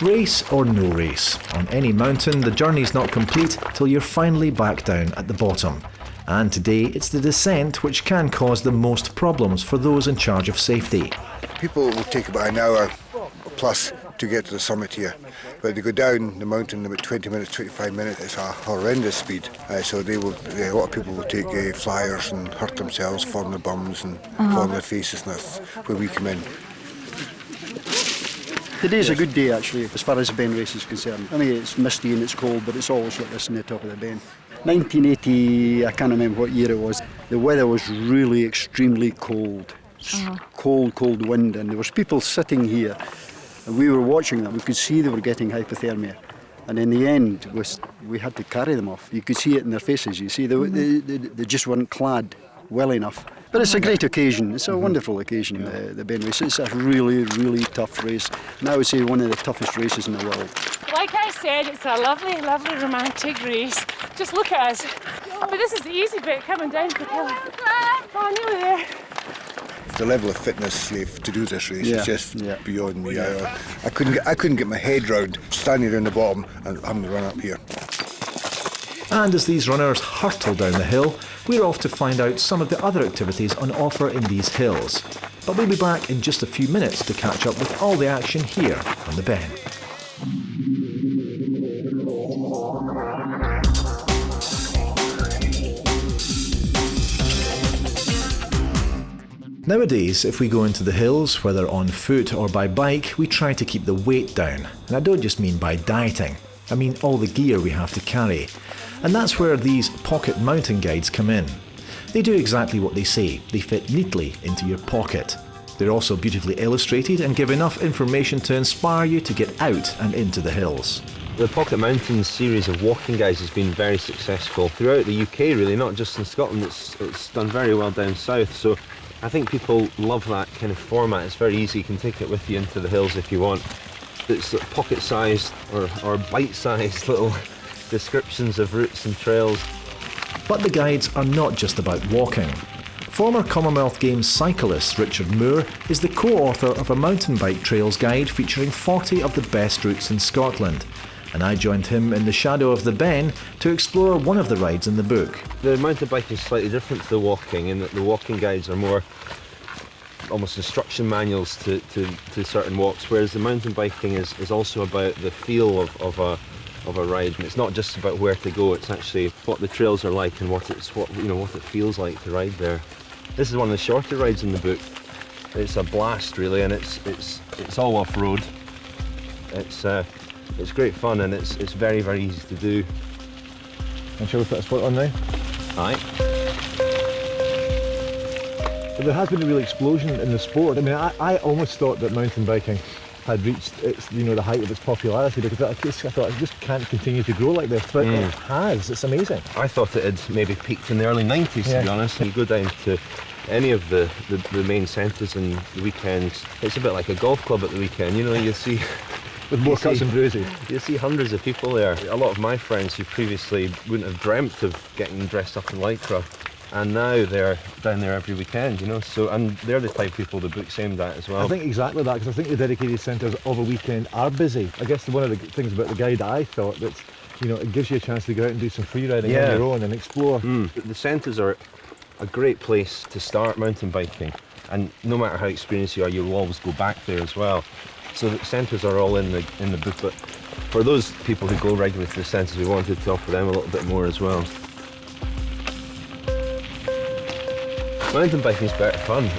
Speaker 25: Race or no race, on any mountain the journey's not complete till you're finally back down at the bottom. And today it's the descent which can cause the most problems for those in charge of safety.
Speaker 13: People will take about an hour plus to get to the summit here, but they go down the mountain in about 20 minutes, 25 minutes. It's a horrendous speed, so a lot of people will take flyers and hurt themselves, fall on their bums and fall on their faces, and that's where we come in.
Speaker 5: Today's a good day actually, as far as the Ben race is concerned. I mean, it's misty and it's cold, but it's always like this on the top of the Ben.
Speaker 8: 1980, I can't remember what year it was. The weather was really extremely cold. Cold wind, and there was people sitting here, and we were watching them. We could see they were getting hypothermia, and in the end, we had to carry them off. You could see it in their faces. You see, they just weren't clad well enough. But it's a great occasion. It's a wonderful occasion, the Ben race. It's a really, really tough race, and I would say one of the toughest races in the world.
Speaker 9: Like I said, it's a lovely, lovely romantic race. Just look at us. But this is the easy bit, coming down to the hill. Oh, nearly there.
Speaker 12: The level of fitness to do this race is just beyond me.
Speaker 8: Yeah.
Speaker 12: I couldn't get my head round standing around the bottom and having to run up here.
Speaker 25: And as these runners hurtle down the hill, we're off to find out some of the other activities on offer in these hills. But we'll be back in just a few minutes to catch up with all the action here on the Ben. Nowadays, if we go into the hills, whether on foot or by bike, we try to keep the weight down. And I don't just mean by dieting, I mean all the gear we have to carry. And that's where these pocket mountain guides come in. They do exactly what they say, they fit neatly into your pocket. They're also beautifully illustrated and give enough information to inspire you to get out and into the hills.
Speaker 14: The Pocket Mountains series of walking guides has been very successful throughout the UK, really, not just in Scotland. It's done very well down south, so I think people love that kind of format. It's very easy, you can take it with you into the hills if you want. It's pocket-sized or bite-sized little descriptions of routes and trails.
Speaker 25: But the guides are not just about walking. Former Commonwealth Games cyclist Richard Moore is the co-author of a mountain bike trails guide featuring 40 of the best routes in Scotland. And I joined him in the shadow of the Ben to explore one of the rides in the book.
Speaker 14: The mountain bike is slightly different to the walking in that the walking guides are more almost instruction manuals to certain walks, whereas the mountain biking is also about the feel of a ride. And it's not just about where to go, it's actually what the trails are like and what it feels like to ride there. This is one of the shorter rides in the book. It's a blast really, and it's all off-road. It's great fun, and it's very, very easy to do.
Speaker 1: And shall we put a spot on now?
Speaker 14: Aye.
Speaker 1: But there has been a real explosion in the sport. I mean, I almost thought that mountain biking had reached the height of its popularity, because I thought it just can't continue to grow like this, but it has. It's amazing.
Speaker 14: I thought it had maybe peaked in the early 90s, to be honest. You go down to any of the main centres in the weekends, it's a bit like a golf club at the weekend. You see...
Speaker 1: With more cuts and bruises.
Speaker 14: You see hundreds of people there. A lot of my friends who previously wouldn't have dreamt of getting dressed up in lycra, and now they're down there every weekend, So, and they're the type of people the book's aimed at as well.
Speaker 1: I think exactly that, because I think the dedicated centres of a weekend are busy. I guess one of the things about the guide I thought that, it gives you a chance to go out and do some free riding on your own and explore.
Speaker 14: The centres are a great place to start mountain biking, and no matter how experienced you are, you'll always go back there as well. So the centres are all in the book, but for those people who go regularly to the centres, we wanted to offer them a little bit more as well. Mountain biking is better fun.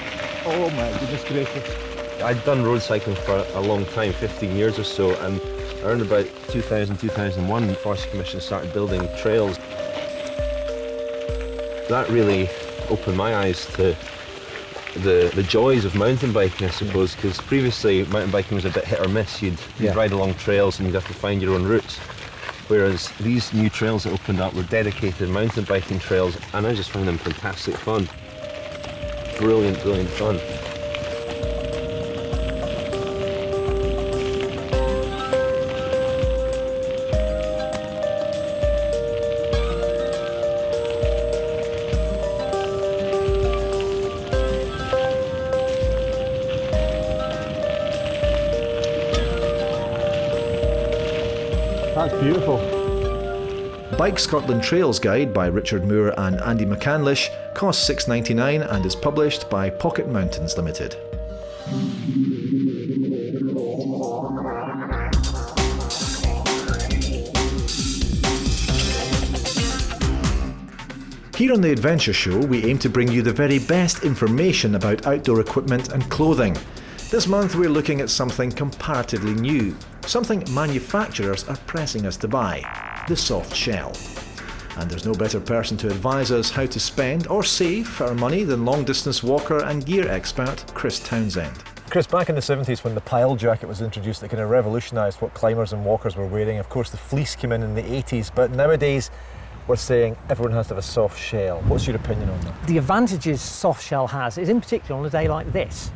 Speaker 1: Oh my goodness gracious.
Speaker 14: I'd done road cycling for a long time, 15 years or so, and around about 2000, 2001, the Forestry Commission started building trails. That really opened my eyes to the joys of mountain biking, I suppose, because previously mountain biking was a bit hit or miss. You'd ride along trails and you'd have to find your own routes, whereas these new trails that opened up were dedicated mountain biking trails, and I just found them fantastic fun. Brilliant fun.
Speaker 1: That's beautiful.
Speaker 25: Bike Scotland Trails Guide by Richard Moore and Andy McCandlish costs $6.99 and is published by Pocket Mountains Limited. Here on The Adventure Show, we aim to bring you the very best information about outdoor equipment and clothing. This month we're looking at something comparatively new, something manufacturers are pressing us to buy, the soft shell. And there's no better person to advise us how to spend or save our money than long-distance walker and gear expert Chris Townsend.
Speaker 1: Chris, back in the 70s when the pile jacket was introduced, it kind of revolutionised what climbers and walkers were wearing. Of course, the fleece came in the 80s, but nowadays we're saying everyone has to have a soft shell. What's your opinion on that?
Speaker 16: The advantages soft shell has is in particular on a day like this,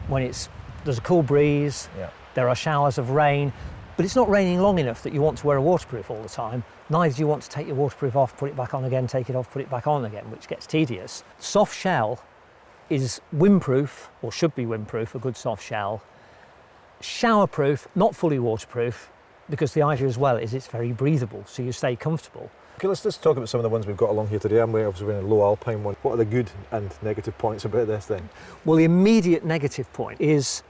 Speaker 16: when there's a cool breeze, there are showers of rain, but it's not raining long enough that you want to wear a waterproof all the time. Neither do you want to take your waterproof off, put it back on again, take it off, put it back on again, which gets tedious. Soft shell is windproof, or should be windproof, a good soft shell. Showerproof, not fully waterproof, because the idea as well is it's very breathable, so you stay comfortable.
Speaker 1: Okay, let's just talk about some of the ones we've got along here today. I'm obviously wearing a low alpine one. What are the good and negative points about this then?
Speaker 16: Well, the immediate negative point is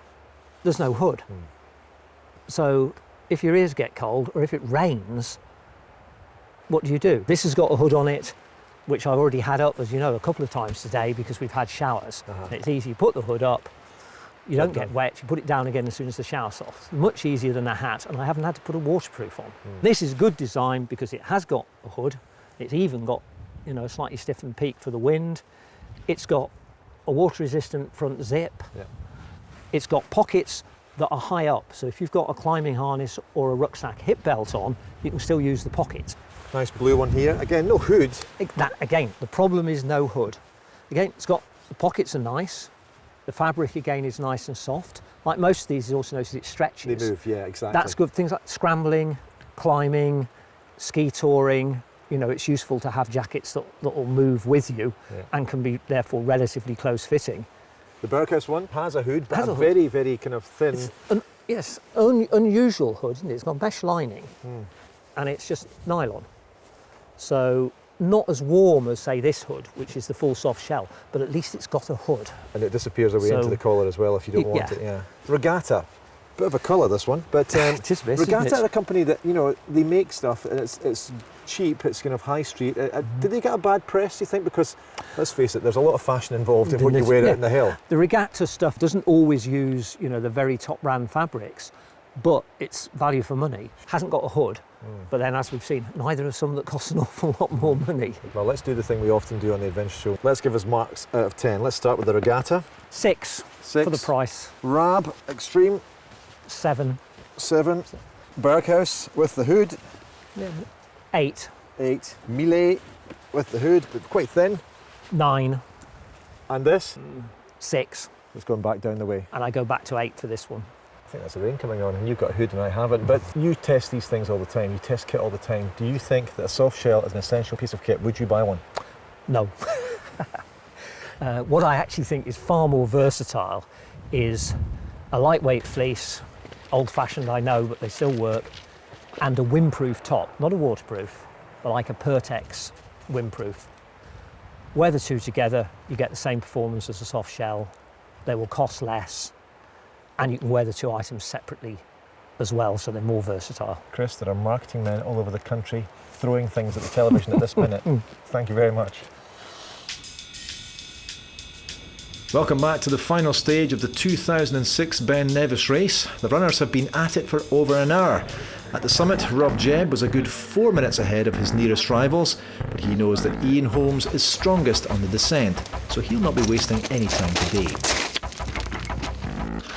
Speaker 16: there's no hood. So if your ears get cold, or if it rains, what do? This has got a hood on it, which I've already had up, as you know, a couple of times today because we've had showers. And it's easy, you put the hood up, you don't get wet, you put it down again as soon as the shower's off. Much easier than a hat, and I haven't had to put a waterproof on. This is good design because it has got a hood, it's even got, you know, a slightly stiffened peak for the wind, it's got a water-resistant front zip, it's got pockets that are high up, so if you've got a climbing harness or a rucksack hip belt on, you can still use the pocket.
Speaker 1: Nice blue one here. Again, no hood.
Speaker 16: Again, the problem is no hood. Again, the pockets are nice. The fabric, again, is nice and soft. Like most of these, you also notice it stretches.
Speaker 1: They move, yeah, exactly.
Speaker 16: That's good. Things like scrambling, climbing, ski touring, you know, it's useful to have jackets that will move with you and can be, therefore, relatively close-fitting.
Speaker 1: The Berghaus one has a hood, but a very, very kind of thin...
Speaker 16: Yes, unusual hood, isn't it? It's got mesh lining, and it's just nylon. So not as warm as, say, this hood, which is the full soft shell, but at least it's got a hood.
Speaker 1: And it disappears away into the collar as well if you don't want it, Regatta, bit of a colour this one, but Regatta are a company that, you know, they make stuff and it's cheap, it's kind of high street. Did they get a bad press, do you think? Because, let's face it, there's a lot of fashion involved in what you wear out in the hill.
Speaker 16: The Regatta stuff doesn't always use, you know, the very top brand fabrics, but it's value for money. Hasn't got a hood, but then as we've seen, neither are some that cost an awful lot more money.
Speaker 1: Well, let's do the thing we often do on the adventure show. Let's give us marks out of 10. Let's start with the Regatta.
Speaker 16: 6 for the price.
Speaker 1: Rab Extreme.
Speaker 16: 7.
Speaker 1: 7. Berghaus with the hood.
Speaker 16: 8.
Speaker 1: 8. Millet with the hood, but quite thin.
Speaker 16: 9.
Speaker 1: And this?
Speaker 16: 6.
Speaker 1: It's going back down the way.
Speaker 16: And I go back to 8 for this one.
Speaker 1: I think that's the rain coming on, and you've got a hood and I haven't, but you test these things all the time, you test kit all the time. Do you think that a soft shell is an essential piece of kit? Would you buy one?
Speaker 16: No. What I actually think is far more versatile is a lightweight fleece, old-fashioned I know, but they still work, and a windproof top, not a waterproof, but like a Pertex windproof. Wear the two together, you get the same performance as a soft shell, they will cost less, and you can wear the two items separately as well, so they're more versatile.
Speaker 1: Chris, there are marketing men all over the country throwing things at the television at this minute. Thank you very much.
Speaker 25: Welcome back to the final stage of the 2006 Ben Nevis race. The runners have been at it for over an hour. At the summit, Rob Jebb was a good 4 minutes ahead of his nearest rivals, but he knows that Ian Holmes is strongest on the descent, so he'll not be wasting any time today.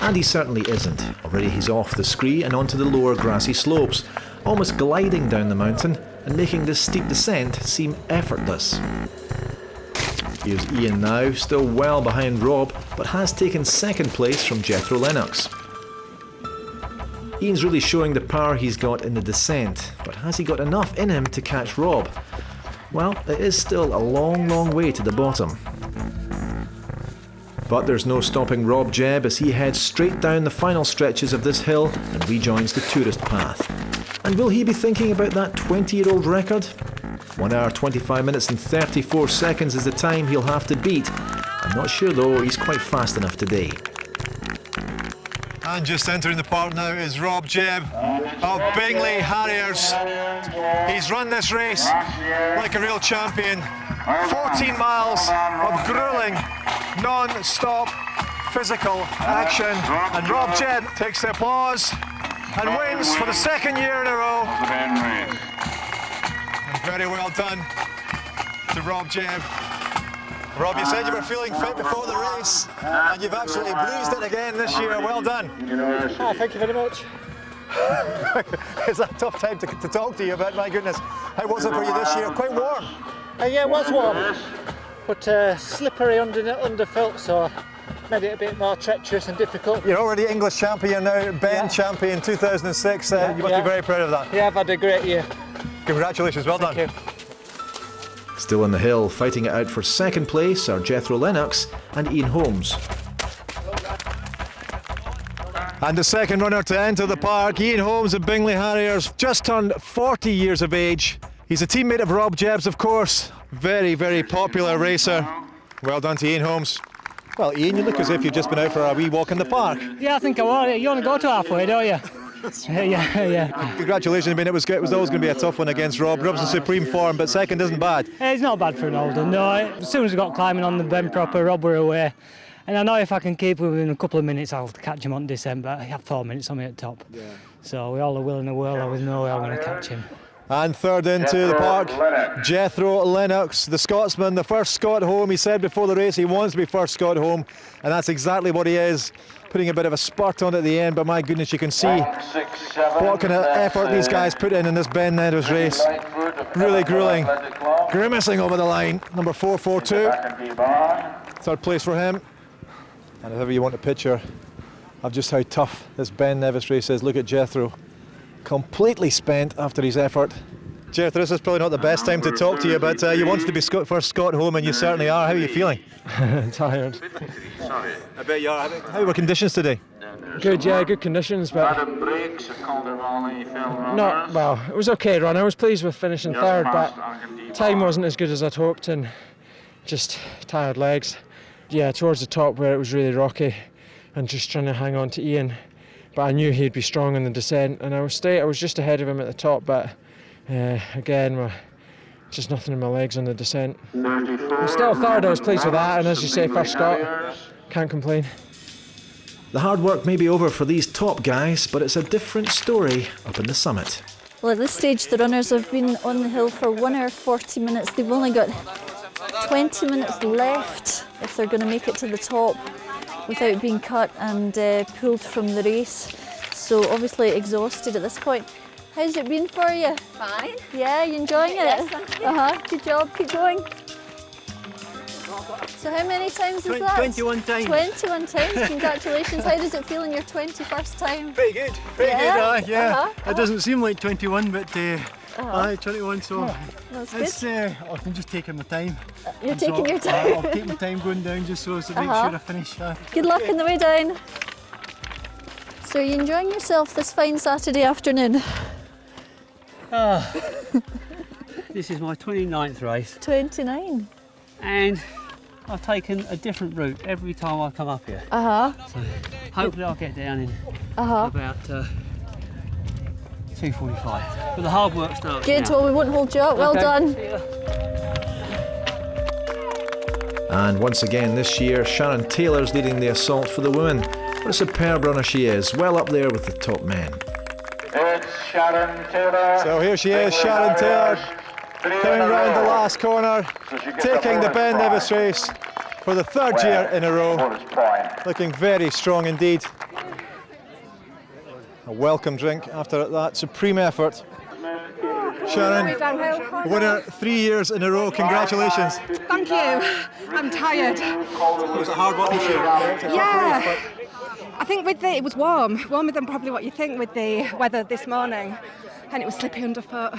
Speaker 25: And he certainly isn't. Already he's off the scree and onto the lower grassy slopes, almost gliding down the mountain and making this steep descent seem effortless. Here's Ian now, still well behind Rob, but has taken second place from Jethro Lennox. Ian's really showing the power he's got in the descent, but has he got enough in him to catch Rob? Well, it is still a long, long way to the bottom. But there's no stopping Rob Jebb as he heads straight down the final stretches of this hill and rejoins the tourist path. And will he be thinking about that 20-year-old record? 1 hour, 25 minutes and 34 seconds is the time he'll have to beat. I'm not sure though he's quite fast enough today.
Speaker 1: And just entering the park now is Rob Jebb of Bingley Harriers. He's run this race like a real champion. 14 miles of gruelling, non-stop physical action. And Rob Jebb takes the applause and wins for the second year in a row. And Very well done to Rob Jebb. Rob, you said you were feeling fit before the race, and you've absolutely breezed it again this year. Well done.
Speaker 20: Oh, thank you very much.
Speaker 1: It's a tough time to talk to you, but my goodness, how was it for you this year? Quite warm.
Speaker 20: Yeah, it was warm, but slippery underfoot, so made it a bit more treacherous and difficult.
Speaker 1: You're already English champion now, Ben champion 2006. You must be very proud of that.
Speaker 20: Yeah, I've had a great year.
Speaker 1: Congratulations, well done.
Speaker 20: Thank you.
Speaker 25: Still on the hill, fighting it out for second place are Jethro Lennox and Ian Holmes.
Speaker 1: And the second runner to enter the park, Ian Holmes of Bingley Harriers, just turned 40 years of age. He's a teammate of Rob Jebb's, of course. Very, very popular racer. Well done to Ian Holmes. Well, Ian, you look as if you've just been out for a wee walk in the park.
Speaker 20: Yeah, I think I will. You only go to halfway, don't you? Yeah.
Speaker 1: Congratulations. I mean, it was always going to be a tough one against Rob. Rob's in supreme form, but second isn't bad.
Speaker 20: It's not bad for an older, no. As soon as we got climbing on the bend proper, Rob were away. And I know if I can keep within a couple of minutes, I'll catch him on December. I have 4 minutes on me at top. Yeah. So we all are will in the world, I was no way I'm going to catch him.
Speaker 1: And third into the park, Jethro Lennox, the Scotsman, the first Scot home. He said before the race he wants to be first Scot home, and that's exactly what he is. Putting a bit of a spurt on at the end, but my goodness, you can see what kind of effort these guys put in this Ben Nevis race. Really grueling, grimacing over the line. Number 442, third place for him. And if ever you want a picture of just how tough this Ben Nevis race is, look at Jethro. Completely spent after his effort. Jethro, this is probably not the best time to talk to you, but you wanted to be first Scot home, and you certainly are. How are you feeling?
Speaker 21: Tired.
Speaker 1: I bet you are. How were conditions today?
Speaker 21: Good, yeah, good conditions, but not, well, it was okay run. I was pleased with finishing third, but time wasn't as good as I'd hoped, and just tired legs. Yeah, towards the top where it was really rocky, and just trying to hang on to Ian. But I knew he'd be strong in the descent, and I was just ahead of him at the top, but again, just nothing in my legs on the descent. Still third, I was pleased with that, and as you say, first Scot, can't complain.
Speaker 25: The hard work may be over for these top guys, but it's a different story up in the summit.
Speaker 15: Well, at this stage, the runners have been on the hill for 1 hour 40 minutes. They've only got 20 minutes left if they're going to make it to the top without being cut and pulled from the race. So obviously exhausted at this point. How's it been for you?
Speaker 11: Fine.
Speaker 15: Yeah, you enjoying it?
Speaker 11: Yes, thank you.
Speaker 15: Good job, keep going. So how many times is that?
Speaker 11: 21 times.
Speaker 15: 21 times, congratulations. How does it feel in your 21st time?
Speaker 11: Pretty good,
Speaker 15: Yeah?
Speaker 11: It doesn't seem like 21, but 21, so
Speaker 15: that's
Speaker 11: good. I'm just taking my time.
Speaker 15: You're taking your time?
Speaker 11: I'll take my time going down just so to make sure I finish.
Speaker 15: Good luck on the way down. So are you enjoying yourself this fine Saturday afternoon?
Speaker 11: This is my 29th race.
Speaker 15: 29.
Speaker 11: And I've taken a different route every time I come up here. So hopefully I'll get down in about 2:45. But the hard work starts
Speaker 15: Good,
Speaker 11: now.
Speaker 15: well we won't hold you up. Well done.
Speaker 25: And once again this year, Sharon Taylor's leading the assault for the women. What a superb runner she is, well up there with the top men.
Speaker 17: It's Sharon Taylor.
Speaker 1: So here she is, Sharon Taylor, coming round the last corner, taking the Ben Nevis race for the third year in a row. Looking very strong indeed. A welcome drink after that supreme effort. Sharon, winner 3 years in a row, congratulations.
Speaker 18: Thank you. I'm tired.
Speaker 1: It was a hard one this year.
Speaker 18: Yeah. I think it was warmer than probably what you think with the weather this morning, and it was slippy underfoot.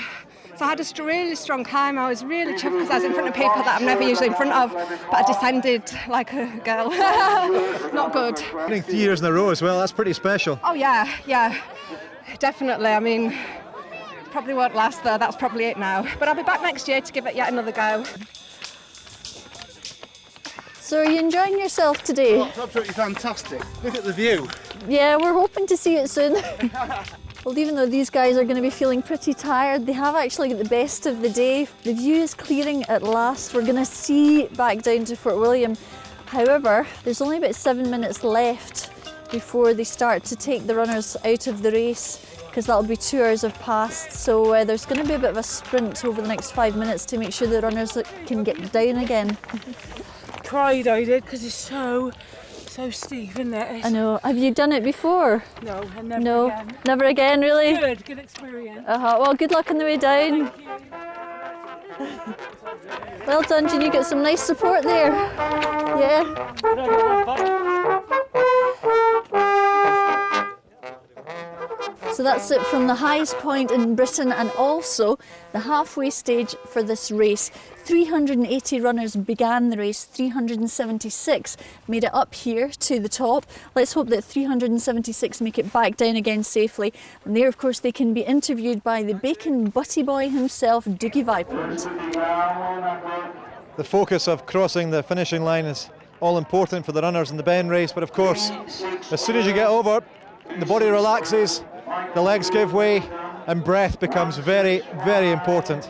Speaker 18: So I had a really strong climb. I was really chuffed because I was in front of people that I'm never usually in front of, but I descended like a girl. Not good.
Speaker 1: Winning 3 years in a row as well, that's pretty special.
Speaker 18: Oh yeah, definitely. I mean, probably won't last though, that's probably it now. But I'll be back next year to give it yet another go.
Speaker 15: So are you enjoying yourself today?
Speaker 11: Oh, it's absolutely fantastic. Look at the view.
Speaker 15: Yeah, we're hoping to see it soon. Well, even though these guys are going to be feeling pretty tired, they have actually got the best of the day. The view is clearing at last. We're going to see back down to Fort William. However, there's only about 7 minutes left before they start to take the runners out of the race. because that'll be 2 hours have passed. So there's going to be a bit of a sprint over the next 5 minutes to make sure the runners can get down again.
Speaker 9: Cried I did, because it's so steep, isn't it?
Speaker 15: I know. Have you done it before?
Speaker 9: No, and never again.
Speaker 15: Never again, really?
Speaker 9: Good experience.
Speaker 15: Well, good luck on the way down. Well done, Jean, you get some nice support there. Yeah. So that's it from the highest point in Britain and also the halfway stage for this race. 380 runners began the race, 376 made it up here to the top. Let's hope that 376 make it back down again safely. And there, of course, they can be interviewed by the bacon butty boy himself, Dougie Vipeland.
Speaker 1: The focus of crossing the finishing line is all important for the runners in the Ben race, but of course, as soon as you get over, the body relaxes, the legs give way, and breath becomes very, very important.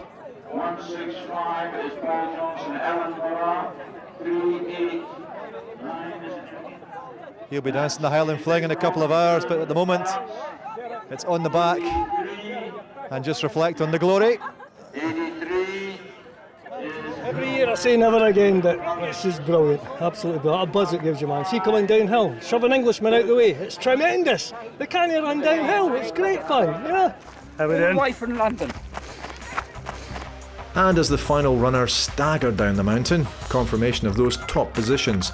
Speaker 17: 165 is Paul Johnson, Ellenborough, 389
Speaker 1: He'll be dancing the Highland Fling in a couple of hours, but at the moment, it's on the back, and just reflect on the glory.
Speaker 17: 83.
Speaker 6: Every year I say never again, but it's just brilliant, absolutely brilliant. A buzz it gives you, man. See coming downhill, shove an Englishman out the way, it's tremendous. They can't run downhill, it's great fun, yeah. How we doing?
Speaker 5: Away from London.
Speaker 25: And as the final runner staggered down the mountain, confirmation of those top positions.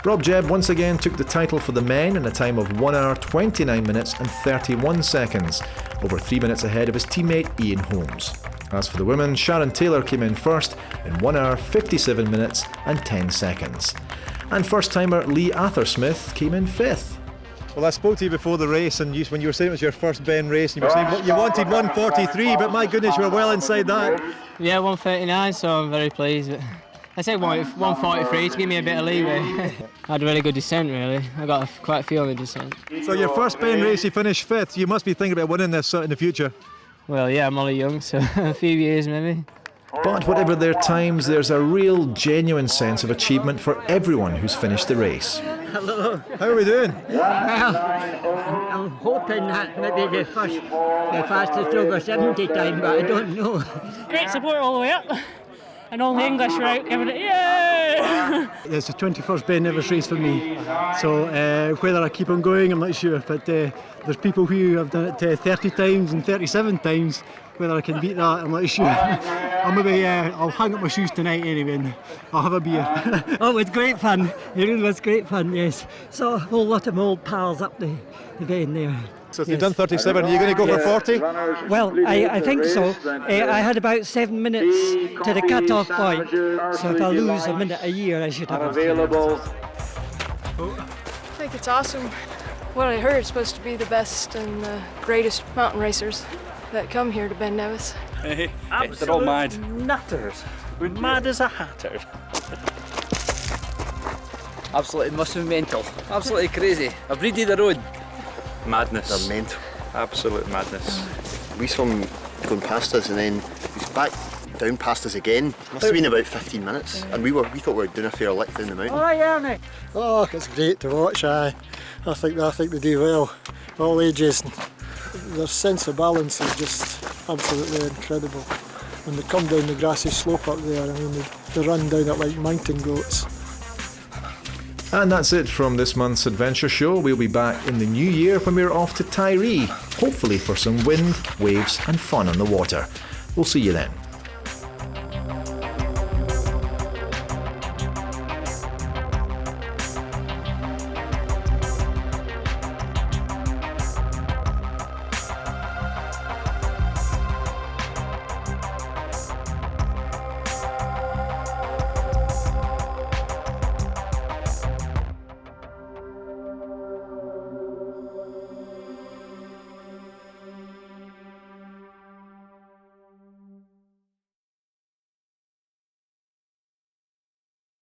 Speaker 25: Rob Jebb once again took the title for the men in a time of 1 hour 29 minutes and 31 seconds, over 3 minutes ahead of his teammate Ian Holmes. As for the women, Sharon Taylor came in first in 1 hour 57 minutes and 10 seconds. And first-timer Lee Athersmith came in fifth.
Speaker 1: Well, I spoke to you before the race, and when you were saying it was your first Ben race, and you were saying you wanted 143, but my goodness, you were well inside that.
Speaker 7: Yeah, 139, so I'm very pleased. But I said 143 to give me a bit of leeway. I had a really good descent, really. I got quite a feel on the descent.
Speaker 1: So your first Ben race, you finished fifth. You must be thinking about winning this in the future.
Speaker 7: Well, yeah, I'm only young, so a few years maybe.
Speaker 25: But whatever their times, there's a real, genuine sense of achievement for everyone who's finished the race.
Speaker 19: Hello.
Speaker 1: How are we doing?
Speaker 19: Well, I'm hoping that maybe the fastest over 70 time, but I don't know.
Speaker 9: Great support all the way up. And all the English were out giving it, yay!
Speaker 22: It's the 21st Ben Nevis race for me, so whether I keep on going I'm not sure, but there's people who have done it 30 times and 37 times. Whether I can beat that I'm not sure. I'll hang up my shoes tonight anyway and I'll have a beer.
Speaker 19: Oh, it was great fun, it really was great fun, yes. Saw a whole lot of my old pals up the vein there.
Speaker 1: So if you've done 37, are you going to go for 40?
Speaker 19: Well, I think so. I had about 7 minutes to the cut-off point, so if I lose a minute a year, I should have
Speaker 17: available.
Speaker 23: I think it's awesome. What I heard is supposed to be the best and the greatest mountain racers that come here to Ben Nevis.
Speaker 5: Hey, they're all mad.
Speaker 19: Nutters. We're mad as a hatter.
Speaker 5: Absolutely must be mental. Absolutely crazy. A breed of their own.
Speaker 24: Madness. They're mental. Absolute madness. We saw him going past us and then he's back down past us again. Must have been about 15 minutes and we thought we were doing a fair lick down the mountain.
Speaker 19: All right, Ernie.
Speaker 22: Oh, it's great to watch, I think they do well, all ages. Their sense of balance is just absolutely incredible. When they come down the grassy slope up there, I mean, they run down it like mountain goats.
Speaker 25: And that's it from this month's adventure show. We'll be back in the new year when we're off to Tiree, hopefully for some wind, waves and fun on the water. We'll see you then.